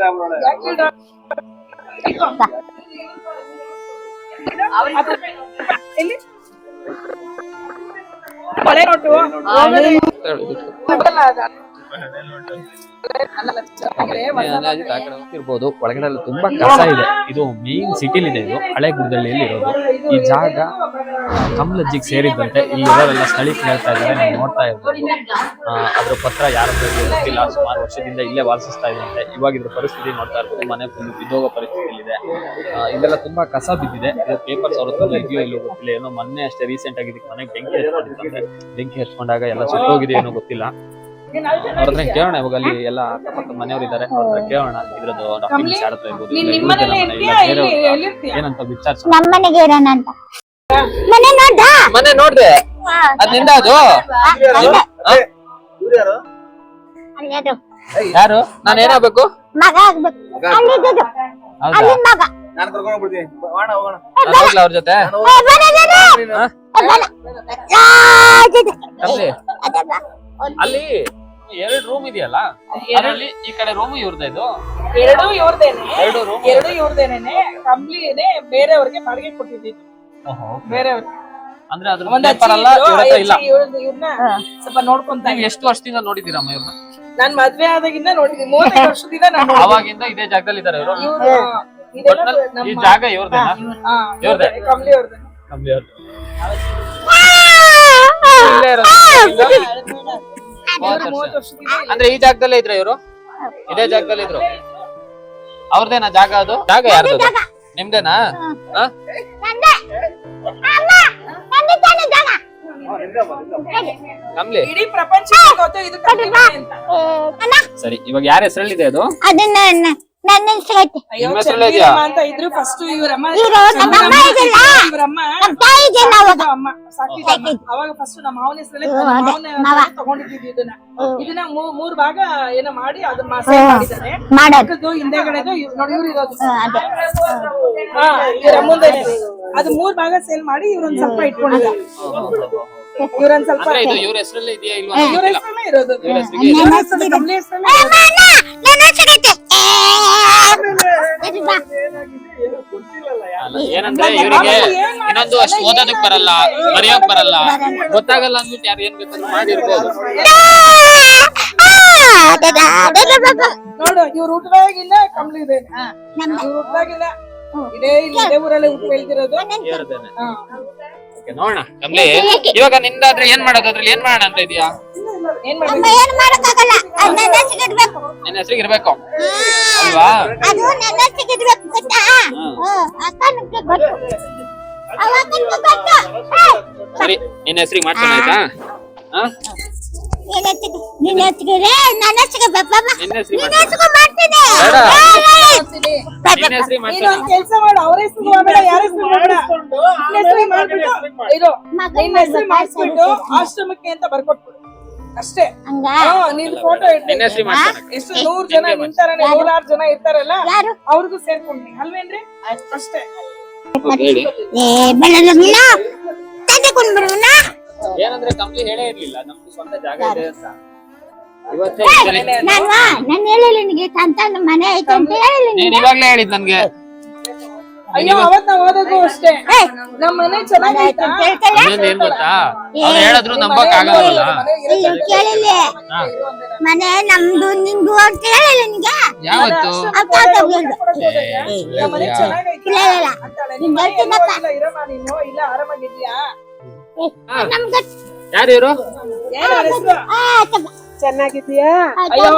ಯಾಕೆ ಇಡ- ಎಲ್ಲಿ? ಮಳೆ ನೋಟು ಇರ್ಬೋದು ಒಳಗಡೆ ಎಲ್ಲ ತುಂಬಾ ಕಸ ಇದೆ ಇದು ಮೇನ್ ಸಿಟಿಲಿ ಇದೆ ಇದು ಹಳೆ ಗುಡ್ಡಳ್ಳಿಯಲ್ಲಿ ಇರೋದು ಈ ಜಾಗ ಕಮಲಜ್ಜಿಗೆ ಸೇರಿದ್ದಂತೆ ಇಲ್ಲಿ ಇರೋರೆಲ್ಲ ಸ್ಥಳೀಕರು ಹೇಳ್ತಾ ಇದ್ದಾರೆ ನೀವು ನೋಡ್ತಾ ಇರ್ಬೋದು ಅದ್ರ ಪತ್ರ ಯಾರ ಗೊತ್ತಿಲ್ಲ ಸುಮಾರು ವರ್ಷದಿಂದ ಇಲ್ಲೇ ವಾಸಿಸ್ತಾ ಇದ್ದಂತೆ ಇವಾಗ ಇದ್ರ ಪರಿಸ್ಥಿತಿ ನೋಡ್ತಾ ಇರ್ಬೋದು ಮನೆ ಫುಲ್ ಬಿದ್ದೋಗೋ ಪರಿಸ್ಥಿತಿ ಇದೆ ಇದೆಲ್ಲ ತುಂಬಾ ಕಸ ಬಿದ್ದಿದೆ ಇದು ಪೇಪರ್ಸ್ ಅವ್ರ ಹತ್ರ ಇದೆಯೋ ಇಲ್ಲೋ ಗೊತ್ತಿಲ್ಲ ಏನೋ ಮೊನ್ನೆ ಅಷ್ಟೇ ರೀಸೆಂಟ್ ಆಗಿ ಇದಕ್ಕೆ ಮನೆಗೆ ಬೆಂಕಿ ಹಚ್ಕೊಂಡಿತ್ತಂತೆ ಬೆಂಕಿ ಹಚ್ಕೊಂಡಾಗ ಎಲ್ಲ ಸುಟ್ಟೋಗಿದೆ ಏನೋ ಗೊತ್ತಿಲ್ಲ ಅವ್ರ ಹತ್ರ ಕೇಳೋಣ ಇವಾಗ ಅಲ್ಲಿ ಎಲ್ಲ ಅಕ್ಕಪಕ್ಕ ಮನೆಯವ್ರು ಇದಾರೆ ಅವ್ರ ಹತ್ರ ಕೇಳೋಣ ಇದ್ರದ್ದು ಡಾಕ್ಯುಮೆಂಟ್ಸ್ ಯಾರ ಹತ್ರ ಇರ್ಬೋದು ನೀನ್ ಇಲ್ಲ ನಿಮ್ ಮನೇಲಿ ಇವ್ರದ್ದು ಇರ್ತೀಯಾ? ಇಲ್ಲ ಬೇರೆಯವ್ರ ಹತ್ರ ಎಲ್ಲಿರ್ತೀಯ? ಏನಂತ ವಿಚಾರಿಸ ನಮ್ಮ ಮನೆಗೆ ಇರೋಣ ಅಂತ ಮನೆ ನೋಡ್ದ ಮನೆ ನೋಡ್ದೆ ಅದ್ ನಿಂದ ಅದು ಅಲ್ಲಿ ಅದು ಯಾರು ನಾನು ಏನಾಗ್ಬೇಕು ಮಗ ಆಗ್ಬೇಕು ಅಲ್ಲಿದ್ದು ಹೌದಾ ಅಲ್ಲಿ ಮಗ ನಾನು ಕರ್ಕೊಂಡು ಹೋಗ್ಬಿಡ್ತೀನಿ ಹೋಗೋಣ ಹೋಗೋಣ ನಾನ್ ಹೋಗ್ಲಾ ಅವ್ರ ಜೊತೆ ಅಲ್ಲಿ ಅಲ್ಲಿ 2 ರೂಮ್ ಇದೆಯಲ್ಲ ಅದರಲ್ಲಿ ಈ ಕಡೆ ರೂಮ್ ಇವ್ರದ್ದು ಇದು ಎರಡು ಇವ್ರದೇನೆ, ಎರಡು room? ಎರಡು ಇವ್ರದೇನೆ. ಕಂಪ್ಲಿನೇ ಬೇರೆಯವ್ರಿಗೆ ಬಾಡಿಗೆ ಕೊಟ್ಟಿದ್ದು ಬೇರೆಯವ್ರಿಗೆ. ಅಂದ್ರೆ ಅದ್ರ ಒಂದ್ ಪೇಪರ್ ಅಲ್ಲ ಇವ್ರ ಹತ್ರ ಇಲ್ಲ ಇವ್ರನ್ನ ಸ್ವಲ್ಪ ನೋಡ್ಕೊಂತ ನೀವು ಎಷ್ಟು ವರ್ಷದಿಂದ ನೋಡಿದ್ದೀರಮ್ಮ ಇವ್ರನ್ನ ನಾನ್ ಮದ್ವೆ ಆದಾಗಿಂದ ನೋಡಿದೀನಿ, 35 ವರ್ಷದಿಂದ ನಾನು ನೋಡಿದ್ದೀನಿ. ಅವಾಗಿಂದ ಇದೇ ಜಾಗದಲ್ಲಿ ಇದಾರೆ ಇವರು ಇವ್ರು ಇದೆಲ್ಲ ನಮ್ಮ ಈ ಜಾಗ ಇವ್ರದೇನಾ ಹಾ, ಇವ್ರದೇ? ಕಂಪ್ಲಿ ಅವ್ರದ್ದು. ಕಂಬಿ ಅವ್ರದ್ದು ಇಲ್ಲೇ ಇರೋದು ಇವ್ರು 30 ವರ್ಷದಿಂದ ಅಂದ್ರೆ ಈ ಜಾಗದಲ್ಲೇ ಇದ್ರ ಇವರು ಇದೇ ಜಾಗದಲ್ಲಿ ಇದ್ರು ಅವ್ರದೇನಾ ಜಾಗ ಅದು ಜಾಗ ಯಾರ್ದು ಅದು? ನಿಮ್ದೇನಾ ಹ? ಕಮ್ಲಿ ಇಡೀ ಪ್ರಪಂಚಕ್ಕೆ ಗೊತ್ತು ಇದು ಕಂಪ್ಲಿ ಮನೆ ಅಂತ. ಸರಿ ಇವಾಗ ಯಾರ ಹೆಸರಲ್ಲಿದೆ ಅದು ಅದನ್ನ ನನ್ನ ಹೆಸರು ಐತಿ ಅಯ್ಯೋ, ನಿಮ್ಮ ಹೆಸರಲ್ಲೇ ಇದೆಯಾ? ಚಂದ್ರಮ್ಮ ಅಂತ ಇದ್ರು ಫಸ್ಟ್ ಇವ್ರಮ್ಮ ಇವ್ರು ನಮ್ಮ ಅಮ್ಮ ಇದೆಯಲ್ಲ ಇವ್ರಮ್ಮ ನಮ್ಮ ತಾಯಿ ಇದೆಯಲ್ಲ ಅವಾಗ ಅಮ್ಮ ಸಾಕಿದ್ದಮ್ಮ. ಅವಾಗ ಫಸ್ಟ್ ನಮ್ಮ ಮಾವನ ಹೆಸರಲ್ಲೇ ತಗೊಂಡಿದ್ದು ಇದನ್ನ ಮೂರ್ ಭಾಗ ಏನೋ ಮಾಡಿ ಅದನ್ನ ಸೇಲ್ ಮಾಡಿದ್ದಾರೆ. ಮಾಡೋದು ಪಕ್ಕದ್ದು ಹಿಂದೆಗಡೆದು ನೋಡಿ ಇವ್ರು ಇರೋದು ಹಾ, ಇವ್ರ ಅಮ್ಮಂದೇನೆ. ಅದು 3 ಭಾಗ ಸೇಲ್ ಮಾಡಿ ಇವ್ರೊಂದ್ ಸ್ವಲ್ಪ ಇಟ್ಕೊಂಡಿದ್ದಾರೆ. ಇವ್ರೊಂದ್ ಸ್ವಲ್ಪ ಅಂದ್ರೆ ಇದು ಇವ್ರ ಹೆಸರಲ್ಲೇ ಇದೆಯಾ ಇಲ್ವಾ ಇವ್ರ ಹೆಸರಲ್ಲೇ ಇರೋದು. ಇವ್ರ ಹೆಸರಿಗೆ ಇವ್ರ ಹೆಸರಲ್ಲೇ ಕಂಪ್ಲಿ ಹೆಸರಲ್ಲೇ ಇರೋದು. ನನ್ನ ಹೆಸರು ಐತಿ ಅಲ್ಲ, ಏನಂದ್ರೆ ಇವರಿಗೆ ಇನ್ನೊಂದು ಅಷ್ಟು ಓದೋದಕ್ ಬರಲ್ಲ ಬರೆಯೋಕ್ ಬರಲ್ಲ ಗೊತ್ತಾಗಲ್ಲ ಅಂದ್ಬಿಟ್ಟು ಯಾರು ಏನ್ ಬೇಕಾದ್ರೂ ಮಾಡಿರ್ಬೋದು ನೋಡು ಇವ್ರ ಹುಟ್ಟದಾಗಿಂದ ಕಂಪ್ಲಿ ಇದೆ. ಇವ್ರ ಹುಟ್ಟದಾಗಿಂದ ಇದೇ ಊರಲ್ಲೇ ಹುಟ್ಟು ಬೆಳ್ದಿರೋದು. ಇವ್ರದ್ದೇನೆ. ಹಾ. Okay, ನೋಡೋಣ ಕಮ್ಲಿ ಇವಾಗ ನಿಂದಾದ್ರೆ ಏನ್ ಮಾಡೋದು ಅದ್ರಲ್ಲಿ ಏನ್ ಮಾಡೋಣ ಅಂತ ಇದೀಯಾ ಏನ್ ಮಾಡ್ಬೇಕು? ಅಮ್ಮ ಏನು ಮಾಡಕ್ಕಾಗಲ್ಲ ಅದು ನನ್ನ ಹೆಸರಿಗೆ ಇಡ್ಬೇಕು ನಿನ್ನ ಹೆಸರಿಗೆ ಇರ್ಬೇಕು ಅಲ್ವಾ ಅದು ನನ್ನ ಹೆಸರಿಗೆ ಇಡ್ಬೇಕು ಗೊತ್ತಾ ಅಕ್ಕನಿಗೆ ಗೊತ್ತು ಅವಕ್ಕನಿಗೆ ಗೊತ್ತು ಸರಿ ನಿನ್ನ ಹೆಸರಿಗೆ ಮಾಡ್ಸೋಣ ಆಯ್ತಾ ಹಾ ನಿನ್ನ ಹೆಸರಿಗೆ ನನ್ನ ಹೆಸರಿಗೆ ಬಾಬಾ ನಿನ್ನ ಹೆಸರಿಗೆ ನಿನ್ನ ಹೆಸರಿಗೆ ಮಾಡ್ತೀನಿ ನಿನ್ನ ಹೆಸರಿಗೆ ನೀನು ಮಾಡ್ಸೋಣ ಒಂದ್ ಕೆಲ್ಸ ಮಾಡು, ಅವ್ರ ಹೆಸರು ಮಾಡ್ಬೇಡ, ಯಾರ ಹೆಸರು ಮಾಡ್ಬೇಡ. ನಿನ್ನ ಹೆಸರಿಗೆ ಮಾಡ್ಬಿಟ್ಟು ಇರು. ನಿನ್ನ ಹೆಸರು ಮಾಡಿಸ್ಬಿಟ್ಟು ಆಶ್ರಮಕ್ಕೆ ಅಂತ ಬರ್ಕೊಟ್ಬಿಡು ಅಷ್ಟೇ. ಹಂಗ ನೀನ್ ಫೋಟೋ ನಿನ್ನ ಹೆಸರಿಗೆ ಮಾಡ್ಸೋಣ ಎಷ್ಟು 100 ಜನ ನಿಂತಾರನೆ, 106 ಜನ ಇರ್ತಾರಲ್ಲ ಯಾರು ಅವ್ರಿಗೂ ಸೇರ್ಕೊಂಡ್ರಿ ಅಲ್ವೇನ್ರಿ? ಅಷ್ಟೇ. ಹೇಳಿ ಏ ಬೆಳಗಿನ ತಂದೆ ಕೊಂಡ್ಬಿಡುವನ ಏನಂದ್ರೆ ಕಂಪ್ಲಿ ಹೇಳೇ ಇರ್ಲಿಲ್ಲ ನಮ್ದು ಸ್ವಂತ ಜಾಗ ಇದೆ ಅಂತ ಇವತ್ತೇ ನಾನು ಹೇಳಿಲ್ಲ ನಿನಗೆ ಸ್ವಂತ ಮನೆ ಐತೆ ಅಂತ ಹೇಳಿಲ್ಲ ನೀನ್ ಇವಾಗ್ಲೇ ಹೇಳಿದ್ ನನ್ಗೆ ಅಯ್ಯೋ ಅವತ್ ನಾವ್ ಹೋದಾಗೂ ಅಷ್ಟೇ ನಮ್ ಮನೆ ಚೆನ್ನಾಗೈತಾ? ಇನ್ನೊಂದ್ ಏನ್ ಗೊತ್ತಾ ಅವ್ರು ಹೇಳಿದ್ರು ನಂಬಕ್ ಆಗಲ್ಲ ಕೇಳಿಲ್ಲ ಮನೆ ನಮ್ದು ನಿಂದು ಅಂತ ಹೇಳಿಲ್ಲ ನಿನಗೆ ಯಾವತ್ತು ನಮ್ ಮನೆ ಚೆನ್ನಾಗೈತೆ ಕೇಳಿಲ್ಲ ಅಂತಾಳೆ. ನಿಮ್ ಮನೆ ಎಲ್ಲೋ ಇಲ್ಲ, ಇರಮ್ಮ ನೀನು ಇಲ್ಲ ಆರಾಮಾಗಿದ್ಯಾ? ನಮ್ಗೆ ಯಾರು ಇವರು ಏನ್ ಅವ್ರ ಹೆಸ್ರು? ಚೆನ್ನಾಗಿದ್ಯಾ? ಅಯ್ಯೋ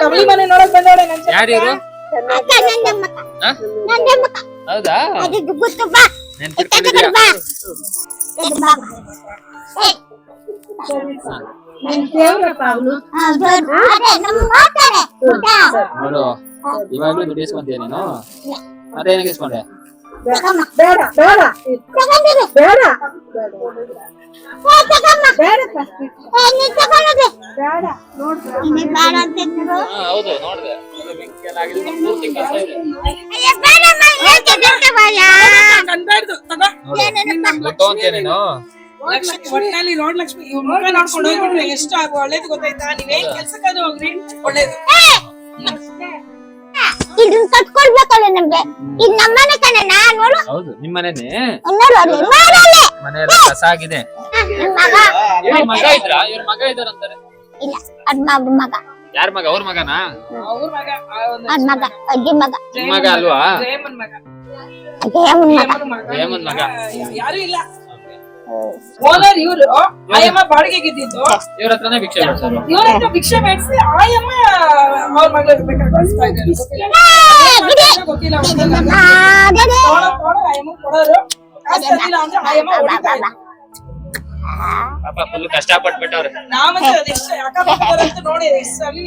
ಕಮಲಿ ಮನೆ ನೋಡಕ್ ಬಂದವಳೆ ನನ್ ಯಾರು ಇವ್ರು? ಅಕ್ಕ ನಂದಮ್ಮಕ್ಕ ಹಾ? ನಂದಮ್ಮಕ್ಕ ಹೌದಾ ಅದು ಗೊತ್ತು ಬಾ ನೆನ್ಪಿಟ್ಕೊಂಡಿದ್ಯಾ? ಬಾ ಇದು ಬಾ ಅದೇ ನಮ್ಮ ಮಾತಾರೆ ನೋಡು ಇವಾಗ್ಲೂ ದುಡ್ಡು ಇಸ್ಕೊಂತೀಯ ನೀನು ಅದೇನಕ್ಕೆ ಇಸ್ಕೊಂಡೆ? ಬೇಡ ಬೇಡ ತಗೊಂಡಿರು ಬೇಡ ತಗೊಂಡ ಬೇಡ ನೀ ತಗೊಂಡಿರು ಬೇಡ ನೋಡ್ ನೀ ಬೇಡ ಅಂತಿದ್ರು ಹೌದು ನೋಡ್ದೆ ಅದು ಬೆಂಕಿ ಎಲ್ಲ ಆಗಿದೆ, ಪೂರ್ತಿ ಕಸ ಇದೆ. ಅಯ್ಯ ಬೇಡಮ್ಮ ಏಕೆ ದುಡ್ಡವಯ್ಯ ಕನ್ಬಾರ್ದು ತಗೋ ದುಡ್ಡು ತಗೊಂತೀಯ ನೀನು? ಒಟ್ಟಲ್ಲಿ ರೋಡ್ ಲಕ್ಷ್ಮಿ ಇವ್ರ ಮುಖ ನೋಡ್ಕೊಂಡು ಹೋಗ್ಬಿಟ್ರೆ ಎಷ್ಟು ಒಳ್ಳೇದು ಗೊತ್ತಾಯ್ತಾ? ನೀವೇನ್ ಕೆಲ್ಸಕ್ಕಾದ್ರೂ ಹೋಗ್ರಿ ಒಳ್ಳೇದು. ಇದನ್ನ ಕಟ್ಕೊಳ್ಬೇಕಲ್ಲ ನಮ್ಗೆ ಇದು ನಮ್ಮನೆ ಕಣಣ್ಣ ನೋಡು ಹೌದು ನಿಮ್ಮನೇನೆ ನೋಡು ಅಲ್ಲಿ ನೋಡಲ್ಲಿ ಮನೆಯೆಲ್ಲ ಕಸ ಆಗಿದೆ. ನನ್ ಮಗ ಇವ್ರ ಮಗ ಇದ್ರಾ? ಇವ್ರ ಮಗ ಇದಾರಂತಾರೆ. ಇಲ್ಲ ಅದ್ ಮಗ ಯಾರ ಮಗ? ಅವ್ರ ಮಗನಾ? ಅವ್ರ ಮಗ ಅದ್ ಮಗ ಅಜ್ಜಿ ಮಗ ನಿಮ್ ಮಗ ಅಲ್ವಾ? ಜಯಮ್ಮನ್ ಮಗ ಜಯಮ್ಮನ್ ಮಗ ಜಯಮ್ಮನ್ ಮಗ. ಯಾರು ಇಲ್ಲ ಓನರ್ ಇವ್ರು. ಆಯಮ್ಮ ಬಾಡಿಗೆಗೆ ಇದ್ದಿದ್ದು. ಇವ್ರ ಹತ್ರನೇ ಭಿಕ್ಷೆ ಬಿಡ್ಸೋರು. ಇವ್ರ ಹತ್ರ ಭಿಕ್ಷೆ ಬೇಡಿಸಿ ಆಯಮ್ಮ ಅವ್ರ ಮಗಳ ಬೇಕಾದ್ರೆ ಕಳಿಸ್ತಾ ಇದ್ದಾರೆ. ಗೊತ್ತಿಲ್ಲ ಅದೇ ತೋಳ ಆಯಮ್ಮ ಕೊಡೋರು. ಕಾಸು ತಂದಿಲ್ಲ ಅಂದ್ರೆ ಆಯಮ್ಮ ಹೊಡಿತಾ ಇದ್ರು. ಪಾಪ ಫುಲ್ ಕಷ್ಟ ಪಟ್ಬಿಟ್ಟವ್ರೆ. ನಾವಂದ್ರೆ ಅದೆಷ್ಟು ಅಕ್ಕಪಕ್ಕದವರಂತೂ ನೋಡಿ ಎಷ್ಟು ಸಲಿ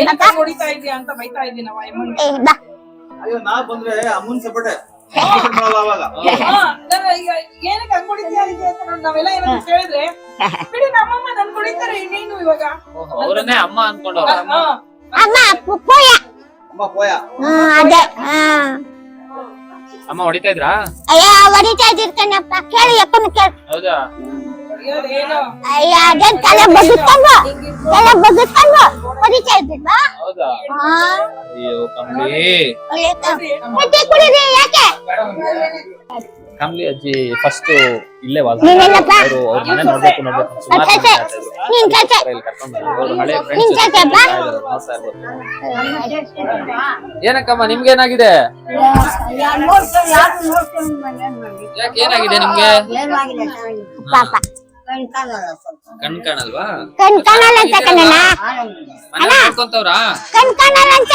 ಏನಕ್ಕ ಹೊಡಿತಾ ಇದೀಯ ಅಂತ ಬೈತಾ ಇದ್ವಿ ನಾವು ಆಯಮ್ಮನ. ಬಾ ಅಯ್ಯೋ ನಾ ಬಂದ್ರೆ ಅಮ್ಮನ್ ಸಪಟೆ ಅವಾಗ ಏನಕ್ಕೆ ಹಂಗ್ ಹೊಡಿತೀಯ ಇದೀಯ ಅಂತ ನೋಡಿ ನಾವೆಲ್ಲ ಏನಾದ್ರು ಕೇಳಿದ್ರೆ ಬಿಡಿ ನಮ್ಮಮ್ಮ ನನ್ ಹೊಡಿತಾರೆ ಇನ್ನೇನು ಇವಾಗ. ಅವ್ರನ್ನೇ ಅಮ್ಮ ಅನ್ಕೊಂಡವ್ರ. ಅಮ್ಮ ಪುಪ್ಪಯ್ಯ ಅಮ್ಮ ಪೋಯ ಅದೇ ಅಮ್ಮ ಹೊಡಿತಾ ಇದ್ರಾ? ಅಯ್ಯ ಹೊಡಿತಾ ಇದ್ದಿರ್ತಾನಪ್ಪ ಕೇಳಿ ಅಪ್ಪನ ಕೇಳಿ ಹೌದಾ? ಏನು ಅಯ್ಯ ಅದೇ ತಲೆ ಬಗ್ಗಿಸ್ಕೊಂಡು ಹೊಡಿತಾ ಇದ್ದಿಲ್ವಾ? ಹೌದಾ? ಅಯ್ಯೋ ಕಮ್ಲಿ. ಮತ್ತೆ ಕುಡಿದ್ರಿ ಯಾಕೆ? ಕಮ್ಲಿ ಅಜ್ಜಿ ಫಸ್ಟ್ ಇಲ್ಲೇ ವಾಸ ನೀನೆಲ್ಲಪ್ಪ? ಅವರು ಅವ್ರ ಮನೆ ನೋಡ್ಬೇಕು ಸುಮಾರು ಜನ ಹೇಳ್ತಾ ಇದ್ರು. ನೀನ್ ಕತೆ ಇಲ್ಲಿ ಕರ್ಕೊಂಡ್ ಬಂದ್ರು. ಅವ್ರು ಹಳೆ ನೀನ್ ಫ್ರೆಂಡ್ಸ್ ಕತೆಪ್ಪ? ನೋಡ್ತಾ ಇರ್ಬೋದು. ಏನಕ್ಕಮ್ಮ ನಿಮ್ಗೇನಾಗಿದೆ? ಯಾಕೆ ಏನಾಗಿದೆ ನಿಮ್ಗೆ? ಪಾಪ ಕಣ್ ಕಾಣಲ್ವಾ? ಕಣ್ ಕಾಣಲ್ಲ ಅಂತ ಕಣಣ್ಣ ಮನೆ ನೋಡ್ಕೊಂತವ್ರಾ? ಕಣ್ ಕಾಣಲ್ಲ ಅಂತ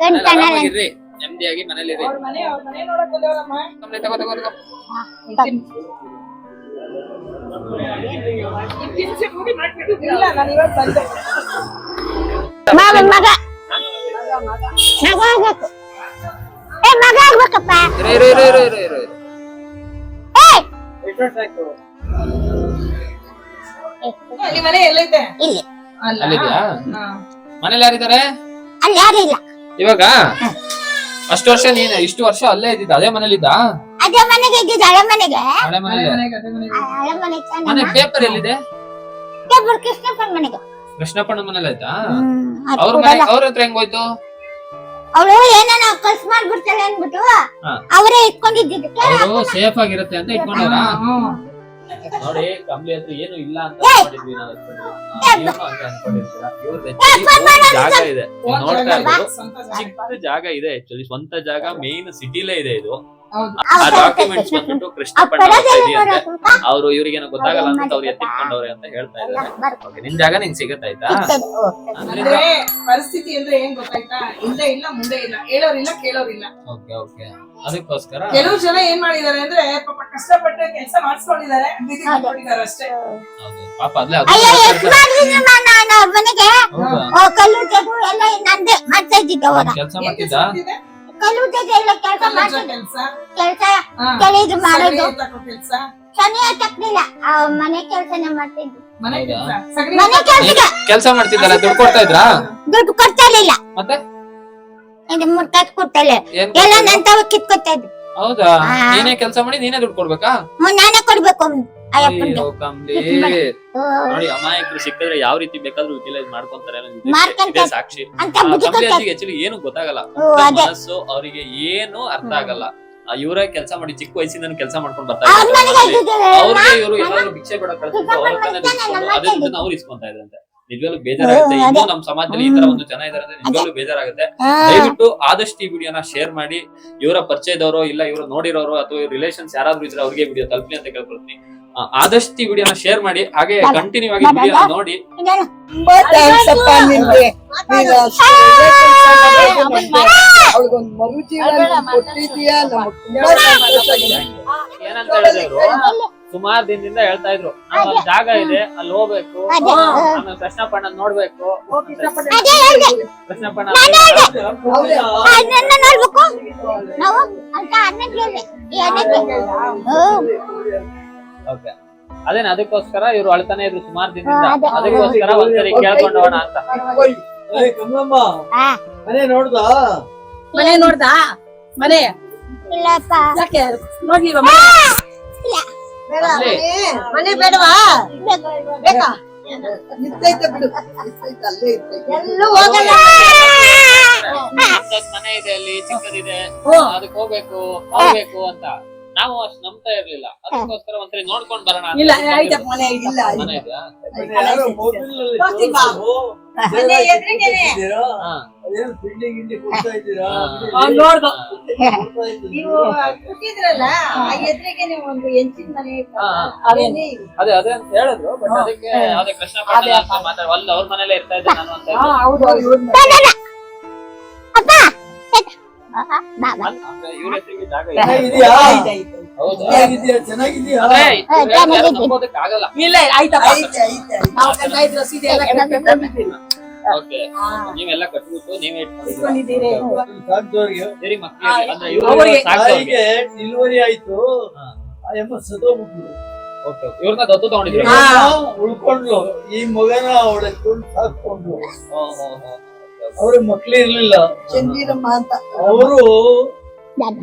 ಕಣ್ ಕಾಣಲ್ಲ ಇರ್ರಿ ನೆಮ್ಮದಿಯಾಗಿ ಮನೇಲಿ ಇರ್ರಿ. ಅವ್ರ ಮನೆ ನೋಡಕ್ ಬಂದವರಮ್ಮ. ಕಮ್ಲಿ ತಗೋ ತಗೋ ತಗೋ. ಇಲ್ಲ ನಾನು ಇವಾಗ ಬಂದೆ. ಮಾವನ್ ಮಗ ಮಗ ಆಗ್ಬೇಕು ಮಗ ಆಗ್ಬೇಕಪ್ಪ ಇರು ಇರು ಇರು ಇರು ಇರು ಇರು. ನಿಮ್ ಮನೆ ಎಲ್ಲೈತೆ? ಇಲ್ಲಿ ಅಲ್ಲ ಅಲ್ಲಿದ್ಯಾ? ಮನೇಲಿ ಯಾರಿದ್ದಾರೆ ಅಲ್ಲಿ ಯಾರು ಇಲ್ಲ ಇವಾಗ? ಅಷ್ಟು ವರ್ಷ ನೀನು ಇಷ್ಟು ವರ್ಷ ಅಲ್ಲೇ ಇದ್ದಿದ್ದ ಅದೇ ಮನೇಲಿದ್ದ? ಅದೇ ಮನೆಗೆ ಇದ್ದಿದ್ದು ಹಳೆ ಮನೆಗೆ ಹಳೆ ಮನೇಲಿ. ಹಳೆ ಮನೆ ಮನೆ ಪೇಪರ್ ಎಲ್ಲಿದೆ? ಕೃಷ್ಣಪ್ಪನ ಮನೆಗೆ ಕೃಷ್ಣಪ್ಪನ ಮನೇಲಿ ಆಯ್ತಾ? ಅದು ಅವ್ರ ಮನೆ ಅವ್ರ ಹತ್ರ ಹೆಂಗೋಯ್ತು? ಅವಳು ಏನೇನೋ ಖರ್ಚು ಮಾಡ್ಬಿಡ್ತಾಳೆ ಅನ್ಬಿಟ್ಟು ಹಾ. ಅವರೇ ಇಟ್ಕೊಂಡಿದ್ದು ಅವರು ಸೇಫ್ ಆಗಿರುತ್ತೆ ಅಂತ ಇಟ್ಕೊಂಡವ್ರ? ನೋಡಿ ಕಮ್ಲಿ ಹತ್ರ ಏನು ಇಲ್ಲ ಅಂತ ಅನ್ಕೊಂಡಿದ್ವಿ ನಾವು. ಏನು ಅಂತ ಅನ್ಕೊಂಡಿರ್ತೀರಾ? ಇವ್ರದ್ದು actually ಜಾಗ ಇದೆ ನೀವು ನೋಡ್ತಾ ಇರೋದು. ಚಿಕ್ಕ ಜಾಗ ಇದೆ ಆಕ್ಚುಲಿ, ಸ್ವಂತ ಜಾಗ, ಮೇನ್ ಸಿಟಿಲೇ ಇದೆ ಇದು. ಆ ಡಾಕ್ಯುಮೆಂಟ್ಸ್ ಬಂದ್ಬಿಟ್ಟು ಕೃಷ್ಣಪ್ಪಣ್ಣ ಅವ್ರ ಇದೆಯಂತೆ. ಅವ್ರು ಇವ್ರಿಗೇನೋ ಗೊತ್ತಾಗಲ್ಲ ಅಂತ ಅವ್ರು ಎತ್ತಿಟ್ಕೊಂಡವ್ರೆ ಅಂತ ಹೇಳ್ತಾ ಇದ್ದಾರೆ. ಓಕೆ, ನಿನ್ ಜಾಗ ನಿಂಗೆ ಸಿಗತ್ತಾಯ್ತಾ? ಅಂದ್ರೆ ಪರಿಸ್ಥಿತಿ ಅಂದ್ರೆ ಏನ್ ಗೊತ್ತಾಯ್ತಾ? ಹಿಂದೆ ಇಲ್ಲ ಮುಂದೆ ಇಲ್ಲ, ಹೇಳೋರಿಲ್ಲ ಕೇಳೋರಿಲ್ಲ. ಓಕೆ ಓಕೆ, ಅದಕ್ಕೋಸ್ಕರ ಕೆಲವು ಜನ ಏನ್ ಮಾಡಿದಾರೆ ಅಂದ್ರೆ ಪಾಪ ಕಷ್ಟಪಟ್ಟು ಕೆಲಸ ಮಾಡಿಸ್ಕೊಂಡಿದ್ದಾರೆ, ಬೀದಿ ಮಾಡ್ಕೊಂಡಿದ್ದಾರೆ ಅಷ್ಟೇ. ಹೌದು ಪಾಪ ಅಲ್ಲೇ ಅಯ್ಯೋ ಎಷ್ಟು ಮಾಡಿದ್ರು ನಾನು ಅವ್ರ ಮನೆಗೆ ಕಲ್ಲು ತೆಗು ಎಲ್ಲ ನಂದೇ ಮಾಡ್ತಾ ಇದ್ದಿದ್ದ ಅವರ ಕೆಲಸ ಮಾಡ್ತಿದ್ದ. ಕಲ್ಲು ತೆಗು ಎಲ್ಲ ಕೆಲಸ ಮಾಡ್ತಿದ್ದ ಕೆಲಸ ಕೆಲಸ ಕೆಳಗೆ ಮಾಡೋದು ಕೆಲಸ, ಶನಿ ತಪ್ಪಲಿಲ್ಲ ಮನೆ ಕೆಲಸನೇ ಮಾಡ್ತಿದ್ವಿ ಮನೆ ಕೆಲಸ, ಮನೆ ಕೆಲ್ಸಕ್ಕೆ ಕೆಲಸ ಮಾಡ್ತಿದ್ದಲ್ಲ, ದುಡ್ಡು ಕೊಡ್ತಾ ಇದ್ರಾ? ದುಡ್ಡು ಕೊಡ್ತಾ ಇರ್ಲಿಲ್ಲ, ಮತ್ತೆ ಇದು ಮುಟ್ಟಾಕ್ ಕೊಡ್ತಲ್ಲ ಏನ್ ಎಲ್ಲ ನಂತವ ಕಿತ್ಕೊತಾ ಇದ್ರು. ಹೌದಾ? ನೀನೇ ಕೆಲಸ ಮಾಡಿ ನೀನೇ ದುಡ್ಡು ಕೊಡ್ಬೇಕಾ? ನಾನೇ ಕೊಡ್ಬೇಕು ಅಯ್ಯಪ್ಪನ್ಗೆ. ಅಯ್ಯೋ ಕಮ್ಲಿ, ನೋಡಿ ಅಮಾಯಕರು ಸಿಕ್ಕಿದ್ರೆ ಯಾವ ರೀತಿ ಬೇಕಾದ್ರೂ ಯುಟಿಲೈಸ್ ಮಾಡ್ಕೊಂತಾರೆ ಅನ್ನೋದು ಮಾಡ್ಕೊಂತಾರೆ. ಇದೇ ಸಾಕ್ಷಿ. ಅಂತ ಆ ಬುದ್ಧಿ ಕಮ್ಲಿ ಕೊಡ್ತಾರೆ. ಅಜ್ಜಿಗೆ ಆಕ್ಚುಲಿ ಏನು ಗೊತ್ತಾಗಲ್ಲ, ಅದೇ. ಮನಸ್ಸು ಅವರಿಗೆ ಏನು ಅರ್ಥ ಆಗಲ್ಲ. ಇವರೇ ಕೆಲಸ ಮಾಡಿ ಚಿಕ್ಕ ವಯಸ್ಸಿಂದ ಕೆಲಸ ಮಾಡ್ಕೊಂಡು ಬರ್ತಾ ಅವ್ರ ಮನೆಗೆ ಇದ್ದಾರೆ. ಇದ್ದಿದ್ದಾರೆ. ಅವ್ರಿಗೆ ಇವರು ಏನಾದ್ರು ಭಿಕ್ಷೆ ಕೊಡ ಕಳ್ಸಿದ್ರು ಅವ್ರ ಹತ್ರನೇ ದುಡ್ಡು ಅದೇ ದುಡ್ಡನ್ನ ಅವ್ರು ಇಸ್ಕೊಂತಾ ಇದ್ರಂತೆ. ನಿಜವಾಗ್ಲೂ ಬೇಜಾರಾಗುತ್ತೆ. ಇನ್ನೂ ನಮ್ಮ ಸಮಾಜದಲ್ಲಿ ಈ ತರ ಒಂದು ಜನ ಇದಾರೆ ಅಂದ್ರೆ ನಿಜವಾಗ್ಲೂ ಬೇಜಾರಾಗುತ್ತೆ. ದಯವಿಟ್ಟು ಆದಷ್ಟು ಈ ವಿಡಿಯೋನ ಶೇರ್ ಮಾಡಿ, ಇವರ ಪರಿಚಯದವರು ಇಲ್ಲ ಇವರು ನೋಡಿರೋರು ಅಥವಾ ರಿಲೇಷನ್ಸ್ ಯಾರಾದ್ರೂ ಇದ್ರೆ ಅವ್ರಿಗೆ ವಿಡಿಯೋ ತಲುಪಲಿ ಅಂತ ಕೇಳ್ಕೊಳ್ತೀನಿ. ಆದಷ್ಟು ಈ ವಿಡಿಯೋನ ಶೇರ್ ಮಾಡಿ, ಹಾಗೆ ಕಂಟಿನ್ಯೂ ಆಗಿ ವಿಡಿಯೋನ ನೋಡಿ. ಇದೆಲ್ಲ ತುಂಬಾ ಥ್ಯಾಂಕ್ಸ್ ಅಪ್ಪ ನಿಮ್ಗೆ. ನೀನು ಅಷ್ಟು ಒಳ್ಳೆ ಕೆಲ್ಸ ಮಾಡಿದ್ದೆ. ಅವ್ಳಿಗೊಂದು ಮರುಜೀವನ ಕೊಟ್ಟಿದ್ದೀಯಾ, ನಮಗ್ ತುಂಬಾ ಸಂತೋಷ ಆಗಿದೆ. ಏನಂತ ಹೇಳಿದ್ರೆ ಇವ್ರು ಸುಮಾರು ದಿನದಿಂದ ಹೇಳ್ತಾ ಇದ್ರು, ಒಂದ್ ಜಾಗ ಇದೆ ಅಲ್ಲಿ ಹೋಗ್ಬೇಕು, ಆಮೇಲೆ ಕೃಷ್ಣಪ್ಪಣ್ಣ ನೋಡ್ಬೇಕು. ಕೃಷ್ಣಪ್ಪಣ್ಣ ಅದನ್ನ ನೋಡ್ಬೇಕು ನಾವು ಅಂತ ಅನ್ನಕ್ಕೆ ಓಕೆ, ಅದೇನ ಅದಕ್ಕೋಸ್ಕರ ಇವ್ರು ಅಳ್ತಾನೆ ಇದ್ರು ಸುಮಾರು ದಿನದಿಂದ. ಅದಕ್ಕೋಸ್ಕರ ಒಂದ್ಸರಿ ಕೇಳ್ಕೊಂಡೋಣ ಅಂತ. ಕಮಲಮ್ಮ ಮನೆ ನೋಡ್ದಾ? ಮನೆ ನೋಡ್ದಾ? ಮನೆ ಇಲ್ಲಪ್ಪ ಯಾಕೆ ನೋಡ್ಲಿವಾ? ಅಲ್ಲಿ ಮನೆ ಬೇಡವಾ? ಬೇಕಾ? ಇತ್ತೈತೆ ಬಿಡು, ಇತ್ತೈತೆ ಅಲ್ಲೇ ಇತ್ತೈತೆ. ಎಲ್ಲೂ ಹೋಗಲ್ಲ. ಮನೆ ಇದೆ ಅಲ್ಲಿ, ಚಿಕ್ಕದಿದೆ, ಹ್ಮ್. ಅದಕ್ಕೆ ಹೋಗ್ಬೇಕು ಅಂತ ನಾವು ಅಷ್ಟು ನಂಬ್ತಾ ಇರ್ಲಿಲ್ಲ. ಅದಕ್ಕೋಸ್ಕರ ಒಂದ್ಸರಿ ನೋಡ್ಕೊಂಡ್ ಬರೋಣ ಅಂತ. ಇಲ್ಲ ಆಯ್ತಪ್ಪ, ಮನೆ ಇಲ್ಲ. ಮನೆ ಇದೆಯಾ? ಯಾರೋ ಮೊಬೈಲಲ್ಲಿ ಬರ್ತೀವಾ? ಮನೆ ಎದುರಿಗೇನೆ. ಹಾ. ಅದೇನು ತಿಂಡಿ ಗಿಂಡಿ ಕೊಡ್ತಾ ಇದ್ದೀರಾ? ನೋಡ್ದು ಕೊಡ್ತಾ ಇದ್ದೀರಾ? ನೀವು ಕೊಟ್ಟಿದ್ರಲ್ಲ ಆ ಎದುರಿಗೆ ಒಂದು ಹೆಂಚಿನ ಮನೆ ಇತ್ತಲ್ಲ, ಹಾ, ಅದೇನೇ ಇದು. ಅದೇ ಅಂತ ಹೇಳಿದ್ರು. ಬಟ್ ಅದಕ್ಕೆ ಯಾವ್ದೇ ಕೃಷ್ಣಪ್ಪಣ್ಣ ಅಂತ ಮಾತಾಡ ಅಲ್ಲಿ ಅವ್ರ ಮನೇಲೆ ಇರ್ತಾ ಇದ್ದೆ ನಾನು ಅಂತ ಹಾ ಹೌದು ಇವ್ರ ಹೆಸರಿಗೆ ಜಾಗ ಇದೆ. ಚೆನ್ನಾಗಿದ್ಯಾ? ಹೌದಾ? ಚೆನ್ನಾಗಿದ್ಯಾ? ಚೆನ್ನಾಗಿದ್ಯಾ? ಅಂದ್ರೆ ಇವ್ರು ಯಾರು ನಂಬೋದಕ್ಕೆ ಆಗಲ್ಲ. ಇಲ್ಲ ಆಯ್ತಪ್ಪ. ಐತೆ, ಐತೆ, ಐತೆ. ನಾವು ಕಣ್ಣಾಯ್ತು ರಸೀದಿ ಎಲ್ಲ ಕಟ್ಟಿದ್ದೀವಿ. ಓಕೆ, ನೀವೆಲ್ಲ ಕಟ್ಬಿಟ್ಟು ನೀವೇ ಇಟ್ಕೊಂಡಿದ್ದೀರಾ? ಇಟ್ಕೊಂಡಿದ್ದೀರಿ. ಸಾಕ್ದವ್ರಿಗೆ ಸರಿ ಮಕ್ಕಳಿಗೆ ಅಂದ್ರೆ ಇವ್ರು ಅವ್ರಿಗೆ ಸಾಕ್ದವ್ರಿಗೆ. ತಾಯಿಗೆ ಡೆಲಿವರಿ ಆಯ್ತು, ಆ ಎಮ್ಮ ಸತ್ತೋಗ್ಬಿಟ್ಲು. ಓಕೆ, ಇವ್ರನ್ನ ದತ್ತು ತಗೊಂಡಿದ್ರು. ಹಾ. ಉಳ್ಕೊಂಡ್ಲು. ಈ ಮಗನ ಅವಳೆತ್ಕೊಂಡು ಸಾಕೊಂಡ್ಲು. ಅವ್ರಿಗೆ ಮಕ್ಳು ಇರ್ಲಿಲ್ಲ. ಚಂದಿರಮ್ಮ ಅಂತ ಅವರು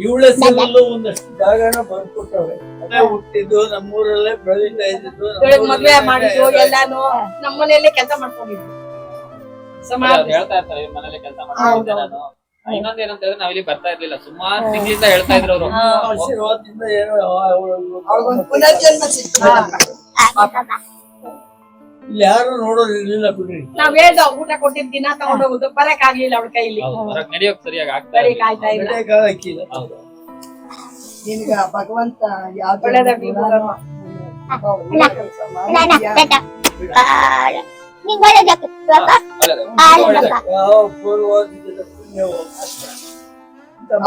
ಇವಳ ಹೆಸರಲ್ಲೂ ಒಂದಷ್ಟು ಜಾಗನ ಬರ್ಕೊಟ್ಟವ್ರೆ. ಅಲ್ಲೇ ಹುಟ್ಟಿದ್ದು, ನಮ್ಮೂರಲ್ಲೇ ಬೆಳೀತಾ ಇದ್ದಿದ್ದು, ಇವ್ಳಿಗೆ ಮದ್ವೆ ಮಾಡಿದ್ದು ಎಲ್ಲಾನು ನಮ್ಮ ಮನೆಯಲ್ಲೇ ಕೆಲಸ ಮಾಡ್ಕೊಂಡಿದ್ವಿ. ಅವ್ರು ಹೇಳ್ತಾ ಇರ್ತಾರೆ ಇವ್ರ ಮನೇಲಿ ಕೆಲಸ ಮಾಡ್ತಿದ್ದೆ ನಾನು. ಇನ್ನೊಂದ್ ಏನಂತ ಹೇಳಿದ್ರೆ ನಾವ್ ಇಲ್ಲಿ ಬರ್ತಾ ಇರ್ಲಿಲ್ಲ, ಸುಮಾರು ತಿಂಗಳಿಂದ ಹೇಳ್ತಾ ಇದ್ರು ಅವರು. ಆಶೀರ್ವಾದದಿಂದ ಏನೋ ಅವ್ಳಿಗೊಂದು ಪುನರ್ಜನ್ಮ ಸಿಕ್ತು. ಇಲ್ಲಿ ಯಾರು ನೋಡೋರು ಇರ್ಲಿಲ್ಲ ಬಿಡ್ರಿ. ನಾವ್ ಹೇಳ್ದ ಊಟ ಕೊಟ್ಟಿದ್ ದಿನ ತಗೊಂಡೋಗುದು, ಬರಕ್ ಆಗ್ಲಿಲ್ಲ ಅವಳ ಕೈಲಿ. ಹೊರಗ್ ನಡೆಯೋಕ್ ಸರಿಯಾಗಿ ಆಗ್ತಾ ಬರೀ ಇರ್ಲಿಲ್ಲ. ಕಾಯ್ತಾ ಇಲ್ಲ. ನಡೆಯಕ್ಕಾಗಕ್ಕಿಲ್ಲ. ನಿನ್ಗ ಭಗವಂತ ಯಾವ್ದು ನಿಂಗೊಳ್ಳೆದಪ್ಪ ಒಳ್ಳೇದು. ಯಾವ ಪೂರ್ವಾದಿಗಳ ಪುಣ್ಯವೋ.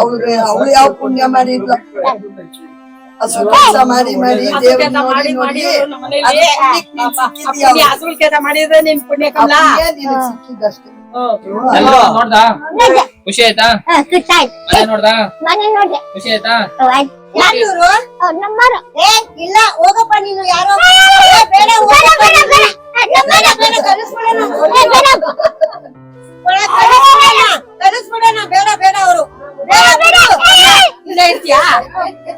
ಅವಳು ಯಾವ ಪುಣ್ಯ ಮಾಡಿದ್ಲು, ಹಸು ಕೆಲಸ ಮಾಡಿ ದೇವ್ರ ನೋಡಿ ನೋಡಿ ಹಸುಲ್ ಕೆಲಸ ಮಾಡಿದ್ರೆ ನಿನ್ ಪುಣ್ಯ ಕಮಲ ನಿನಗ್ ಸಿಕ್ಕಿದ್ದಷ್ಟೇ. ಎಲ್ಲ ನೋಡ್ದಾ? ಖುಷಿ ಆಯ್ತಾ? ಮನೆ ನೋಡ್ದಾ? ಮನೆ ನೋಡ್ದೆ ಖುಷಿ ಆಯ್ತಾ? ನಮ್ಮರು ಇಲ್ಲ ಹೋಗಪ್ಪ ನೀನು, ಯಾರೋ ಬೇಡ ಕಳಿಸ್ಬಿಡೋಣ, ಬೇಡ ಬೇಡ ಅವರು ಇಲ್ಲೇ ಇರ್ತೀಯಾ?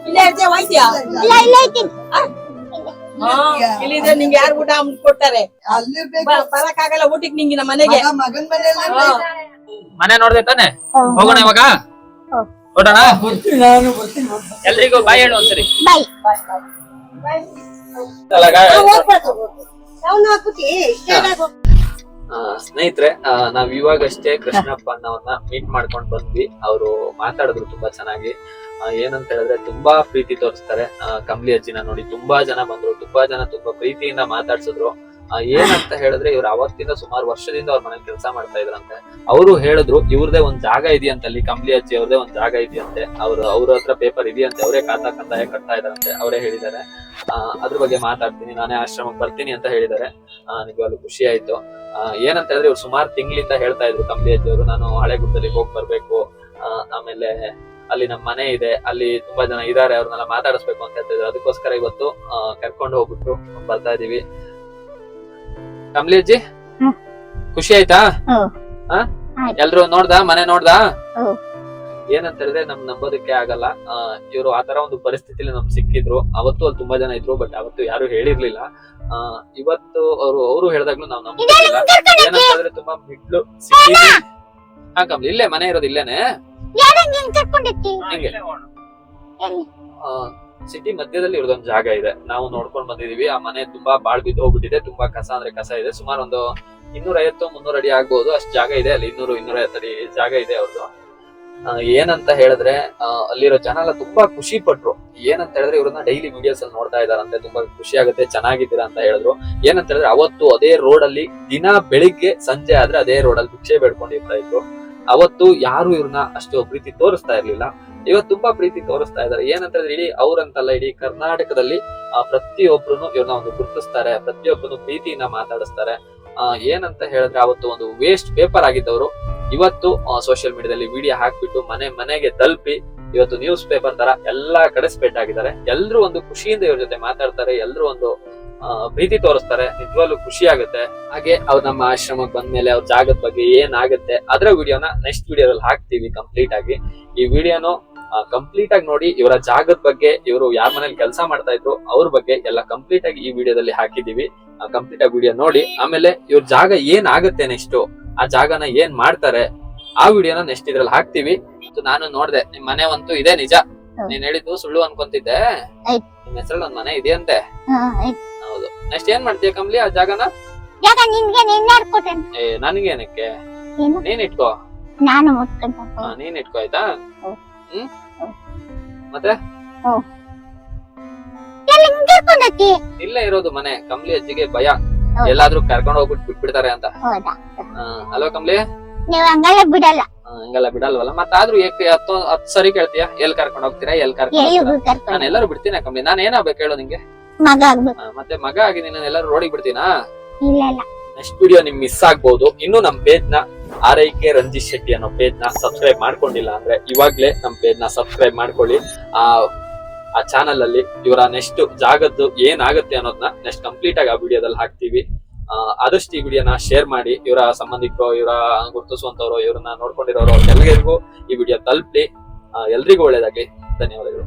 ಇಲ್ಲೇ ಇರ್ತೀಯ? ಹೋಯ್ತೀಯಾ? ಇಲ್ಲ ಇಲ್ಲ ಐತಿ ಇಲ್ಲಿದ್ರೆ ನಿಂಗೆ ಯಾರು ಊಟ ಕೊಡ್ತಾರೆ? ಅಲ್ಲಿರ್ಬೇಕು. ಬರಕ್ ಆಗಲ್ಲ ಊಟಕ್ಕೆ ನಿಂಗೆ ನಮ್ಮ ಮನೆಗೆ. ಮಗನ್ ಮನೆಯಲ್ಲ ಮನೆ ನೋಡ್ದೆ ತಾನೆ? ಹೋಗೋಣ ಇವಾಗ? ಹೊರಡೋಣ? ಬರ್ತೀನಿ, ನಾನು ಬರ್ತೀನಿ. ಎಲ್ರಿಗೂ ಬಾಯ್ ಹೇಳು ಒಂದ್ಸರಿ. ಬಾಯ್ ನಾವು ಹಾಕುತ್ತಿ ಸ್ನೇಹಿತರೆ, ನಾವ್ ಇವಾಗಷ್ಟೇ ಕೃಷ್ಣಪ್ಪ ಅನ್ನವ್ರನ್ನ ಮೀಟ್ ಮಾಡ್ಕೊಂಡ್ ಬಂದ್ವಿ. ಅವರು ಮಾತಾಡಿದ್ರು ತುಂಬಾ ಚೆನ್ನಾಗಿ. ಏನಂತ ಹೇಳಿದ್ರೆ ತುಂಬಾ ಪ್ರೀತಿ ತೋರಿಸ್ತಾರೆ. ಕಮಲಿ ಅಜ್ಜಿನ ನೋಡಿ ತುಂಬಾ ಜನ ಬಂದ್ರು, ತುಂಬಾ ಜನ ತುಂಬಾ ಪ್ರೀತಿಯಿಂದ ಮಾತಾಡ್ಸಿದ್ರು. ಏನಂತ ಹೇಳಿದ್ರೆ ಇವ್ರು ಅವತ್ತಿಂದ ಸುಮಾರು ವರ್ಷದಿಂದ ಅವ್ರ ಮನೇಲಿ ಕೆಲಸ ಮಾಡ್ತಾ ಇದ್ರಂತೆ. ಅವರು ಹೇಳಿದ್ರು ಇವ್ರದೇ ಒಂದ್ ಜಾಗ ಇದೆಯಂತೆ ಅಲ್ಲಿ, ಕಮಲಿ ಅಜ್ಜಿ ಅವ್ರದೇ ಒಂದ್ ಜಾಗ ಇದೆಯಂತೆ. ಅವ್ರ ಹತ್ರ ಪೇಪರ್ ಇದೆಯಂತೆ, ಅವರೇ ಖಾತಾ ಕಂದಾಯ ಕಟ್ತಾ ಇದಾರಂತೆ, ಅವರೇ ಹೇಳಿದ್ದಾರೆ. ಅದ್ರ ಬಗ್ಗೆ ಮಾತಾಡ್ತೀನಿ, ನಾನೇ ಆಶ್ರಮಕ್ಕೆ ಬರ್ತೀನಿ ಅಂತ ಹೇಳಿದ್ದಾರೆ. ನಿಜವಾಗ್ಲೂ ಖುಷಿ ಆಯ್ತು. ಏನಂತ ಹೇಳಿದ್ರೆ ಇವ್ರು ಸುಮಾರು ತಿಂಗಳಿಂದ ಹೇಳ್ತಾ ಇದ್ರು ಕಮಲಿ ಅಜ್ಜಿ ಅವರು, ನಾನು ಹಳೆಗುಡ್ಡದಲ್ಲಿ ಹೋಗಿ ಬರ್ಬೇಕು, ಆಮೇಲೆ ಅಲ್ಲಿ ನಮ್ ಮನೆ ಇದೆ, ಅಲ್ಲಿ ತುಂಬಾ ಜನ ಇದಾರೆ, ಅವ್ರನ್ನೆಲ್ಲ ಮಾತಾಡಿಸ್ಬೇಕು ಅಂತ ಹೇಳ್ತಿದ್ರು. ಅದಕ್ಕೋಸ್ಕರ ಇವತ್ತು ಕರ್ಕೊಂಡು ಹೋಗ್ಬಿಟ್ಟು ಬರ್ತಾ ಇದೀವಿ. ಕಮಲಿ ಅಜ್ಜಿ ಖುಷಿ ಆಯ್ತಾ? ಎಲ್ರು ನೋಡ್ದಾ? ಮನೆ ನೋಡ್ದಾ? ಏನಂತ ಹೇಳಿದ್ರೆ ನಮ್ ನಂಬೋದಕ್ಕೆ ಆಗಲ್ಲ. ಇವ್ರು ಆತರ ಒಂದು ಪರಿಸ್ಥಿತಿಲಿ ನಮ್ಗೆ ಸಿಕ್ಕಿದ್ರು. ಅವತ್ತು ಅಲ್ಲಿ ತುಂಬಾ ಜನ ಇದ್ರು, ಬಟ್ ಅವತ್ತು ಯಾರು ಹೇಳಿರ್ಲಿಲ್ಲ. ಇವತ್ತು ಅವರು ಹೇಳ್ದಾಗ್ಲೂ ನಾವ್ ನಂಬೋದಿಲ್ಲ. ಏನಂತ ಹೇಳಿದ್ರೆ ತುಂಬಾ ಬಿಡ್ಲು ಸಿಕ್ಕಿದ್ವಿ. ಹಾ ಕಮಲಿ, ಇಲ್ಲೇ ಮನೆ ಇರೋದು ಇಲ್ಲೇನೆ, ಹಿಂಗೆ ಸಿಟಿ ಮಧ್ಯದಲ್ಲಿ ಇರೋದೊಂದು ಜಾಗ ಇದೆ. ನಾವು ನೋಡ್ಕೊಂಡ್ ಬಂದಿದೀವಿ. ಆ ಮನೆ ತುಂಬಾ ಬಾಳ್ ಬಿದ್ದು ಹೋಗ್ಬಿಟ್ಟಿದೆ, ತುಂಬಾ ಕಸ ಅಂದ್ರೆ ಕಸ ಇದೆ. ಸುಮಾರು ಒಂದು 250-300 ಅಡಿ ಆಗ್ಬಹುದು ಅಷ್ಟು ಜಾಗ ಇದೆ ಅಲ್ಲಿ. 200-250 ಅಡಿ ಜಾಗ ಇದೆ ಅವ್ರದ್ದು. ಏನಂತ ಹೇಳಿದ್ರೆ ಅಲ್ಲಿರೋ ಜನ ಎಲ್ಲ ತುಂಬಾ ಖುಷಿ ಪಟ್ರು. ಏನಂತ ಹೇಳಿದ್ರೆ ಇವ್ರನ್ನ ಡೈಲಿ ವಿಡಿಯೋಸ್ ಅಲ್ಲಿ ನೋಡ್ತಾ ಇದಾರಂತೆ, ತುಂಬಾ ಖುಷಿ ಆಗುತ್ತೆ, ಚೆನ್ನಾಗಿದ್ದೀರಾ ಅಂತ ಹೇಳಿದ್ರು. ಏನಂತ ಹೇಳಿದ್ರೆ ಅವತ್ತು ಅದೇ ರೋಡ್ ಅಲ್ಲಿ ದಿನ ಬೆಳಿಗ್ಗೆ ಸಂಜೆ ಆದ್ರೆ ಅದೇ ರೋಡ್ ಅಲ್ಲಿ ಭಿಕ್ಷೆ ಬೇಡ್ಕೊಂಡಿರ್ತಾ ಇದ್ರು. ಅವತ್ತು ಯಾರು ಇವ್ರನ್ನ ಅಷ್ಟು ಪ್ರೀತಿ ತೋರಿಸ್ತಾ ಇರ್ಲಿಲ್ಲ, ಇವತ್ತು ತುಂಬಾ ಪ್ರೀತಿ ತೋರಿಸ್ತಾ ಇದಾರೆ. ಏನಂತ ಹೇಳಿದ್ರೆ ಇಡೀ ಅವ್ರಂತಲ್ಲ, ಇಡೀ ಕರ್ನಾಟಕದಲ್ಲಿ ಪ್ರತಿಯೊಬ್ರು ಇವ್ರನ್ನ ಒಂದು ಗುರುತಿಸ್ತಾರೆ, ಪ್ರತಿಯೊಬ್ಬರು ಪ್ರೀತಿಯಿಂದ ಮಾತಾಡಿಸ್ತಾರೆ. ಏನಂತ ಹೇಳಿದ್ರೆ ಅವತ್ತು ಒಂದು ವೇಸ್ಟ್ ಪೇಪರ್ ಆಗಿದ್ದವರು ಇವತ್ತು ಸೋಷಿಯಲ್ ಮೀಡಿಯಾದಲ್ಲಿ ವಿಡಿಯೋ ಹಾಕ್ಬಿಟ್ಟು ಮನೆಗೆ ತಲುಪಿ ಇವತ್ತು ನ್ಯೂಸ್ ಪೇಪರ್ ತರ ಎಲ್ಲಾ ಕಡೆ ಸ್ಪ್ರೆಡ್ ಆಗಿದ್ದಾರೆ. ಎಲ್ರು ಒಂದು ಖುಷಿಯಿಂದ ಇವ್ರ ಜೊತೆ ಮಾತಾಡ್ತಾರೆ, ಎಲ್ರು ಒಂದು ಪ್ರೀತಿ ತೋರಿಸ್ತಾರೆ. ನಿಜವಾಗ್ಲೂ ಖುಷಿ ಆಗುತ್ತೆ. ಹಾಗೆ ಅವ್ರು ನಮ್ಮ ಆಶ್ರಮಕ್ಕೆ ಬಂದ್ಮೇಲೆ ಅವ್ರ ಜಾಗದ ಬಗ್ಗೆ ಏನಾಗುತ್ತೆ ಅದರ ವಿಡಿಯೋನ ನೆಕ್ಸ್ಟ್ ವಿಡಿಯೋದಲ್ಲಿ ಹಾಕ್ತಿವಿ ಕಂಪ್ಲೀಟ್ ಆಗಿ. ಈ ವಿಡಿಯೋನು ಕಂಪ್ಲೀಟ್ ಆಗಿ ನೋಡಿ, ಇವರ ಜಾಗದ ಬಗ್ಗೆ, ಇವರು ಯಾರ ಮನೇಲಿ ಕೆಲಸ ಮಾಡ್ತಾ ಇದ್ರು ಅವ್ರ ಬಗ್ಗೆ ಎಲ್ಲ ಕಂಪ್ಲೀಟ್ ಆಗಿ ಈ ವಿಡಿಯೋದಲ್ಲಿ ಹಾಕಿದೀವಿ. ಕಂಪ್ಲೀಟ್ ಆಗಿ ವಿಡಿಯೋ ನೋಡಿ, ಆಮೇಲೆ ಇವ್ರ ಜಾಗ ಏನ್ ಆಗುತ್ತೆ ನೆಕ್ಸ್ಟ್, ಆ ಜಾಗನ ಏನ್ ಮಾಡ್ತಾರೆ ಆ ವಿಡಿಯೋನ ನೆಕ್ಸ್ಟ್ ಇದ್ರಲ್ಲಿ ಹಾಕ್ತಿವಿ. ನಾನು ನೋಡ್ದೆ ನಿಮ್ ಮನೆ ಅಂತೂ ಇದೆ, ನಿಜ. ನೀನ್ ಹೇಳಿದ್ದು ಸುಳ್ಳು ಅನ್ಕೊಂತಿದ್ದೆ. ನಿಮ್ ಹೆಸರಲ್ಲಿ ಒಂದ್ ಮನೆ ಇದೆ ಅಂತೆ. ಹೌದು. ನೆಕ್ಸ್ಟ್ ಏನ್ ಮಾಡ್ತೀಯ ಕಮ್ಲಿ ಆ ಜಾಗನ? ನನಗೇನಕ್ಕೆ, ನೀನ್ ಇಟ್ಕೋ. ನೀನ್ ಇಟ್ಕೋ ಆಯ್ತಾ? ಮತ್ತೆ ಇಲ್ಲೇ ಇರೋದು ಮನೆ. ಕಮ್ಲಿ ಅಜ್ಜಿಗೆ ಭಯ ಎಲ್ಲಾದ್ರೂ ಕರ್ಕೊಂಡ್ ಹೋಗ್ಬಿಟ್ಟು ಬಿಟ್ಬಿಡ್ತಾರೆ ಅಂತ. ಅಲ್ವಾ ಕಮ್ಲಿ? ನೀವ್ ಹಂಗೆಲ್ಲ ಬಿಡಲ್ಲ. ಹಂಗೆಲ್ಲ ಬಿಡಲ್ವಲ್ಲ, ಮತ್ತಾದ್ರೂ ಹತ್ತು ಸರಿ ಕೇಳ್ತೀಯ, ಎಲ್ ಕರ್ಕೊಂಡ್ ಹೋಗ್ತೀರಾ, ಎಲ್ ಕರ್ಕೊಂಡ್? ನಾನು ಎಲ್ಲರೂ ಬಿಡ್ತೀನಿ ಕಮ್ಲಿ. ನಾನ್ ಏನಾಗ್ಬೇಕು ಹೇಳು ನಿಂಗೆ? ಮಗ ಆಗ್ಬೇಕು. ಮತ್ತೆ ಮಗ ಆಗಿ ನೀನು ಎಲ್ಲರೂ ರೋಡಿಗೆ ಬಿಡ್ತೀನಾ? ಇಲ್ಲ. ನೆಕ್ಸ್ಟ್ ವಿಡಿಯೋ ನಿಮ್ ಮಿಸ್ ಆಗ್ಬಹುದು. ಇನ್ನು ನಮ್ ಪೇಜ್ ನ RIK ರಂಜಿತ್ ಶೆಟ್ಟಿ ಅನ್ನೋ ಪೇಜ್ ನ ಸಬ್ಸ್ಕ್ರೈಬ್ ಮಾಡ್ಕೊಂಡಿಲ್ಲ ಅಂದ್ರೆ ಇವಾಗ್ಲೇ ನಮ್ ಪೇಜ್ ನ ಸಬ್ಸ್ಕ್ರೈಬ್ ಮಾಡ್ಕೊಳ್ಳಿ. ಆ ಚಾನಲ್ ಅಲ್ಲಿ ಇವರ ನೆಕ್ಸ್ಟ್ ಜಾಗದ್ದು ಏನಾಗುತ್ತೆ ಅನ್ನೋದನ್ನ ನೆಕ್ಸ್ಟ್ ಕಂಪ್ಲೀಟ್ ಆಗಿ ಆ ವಿಡಿಯೋದಲ್ಲಿ ಹಾಕ್ತಿವಿ. ಆದಷ್ಟು ಈ ವಿಡಿಯೋನ ಶೇರ್ ಮಾಡಿ. ಇವರ ಸಂಬಂಧಿಕರು, ಇವರ ಗುರುತಿಸುವಂತವ್ರು, ಇವ್ರನ್ನ ನೋಡ್ಕೊಂಡಿರೋರು ಎಲ್ಲರಿಗೂ ಈ ವಿಡಿಯೋ ತಲುಪಲಿ. ಎಲ್ರಿಗೂ ಒಳ್ಳೇದಾಗ್ಲಿ. ಧನ್ಯವಾದಗಳು.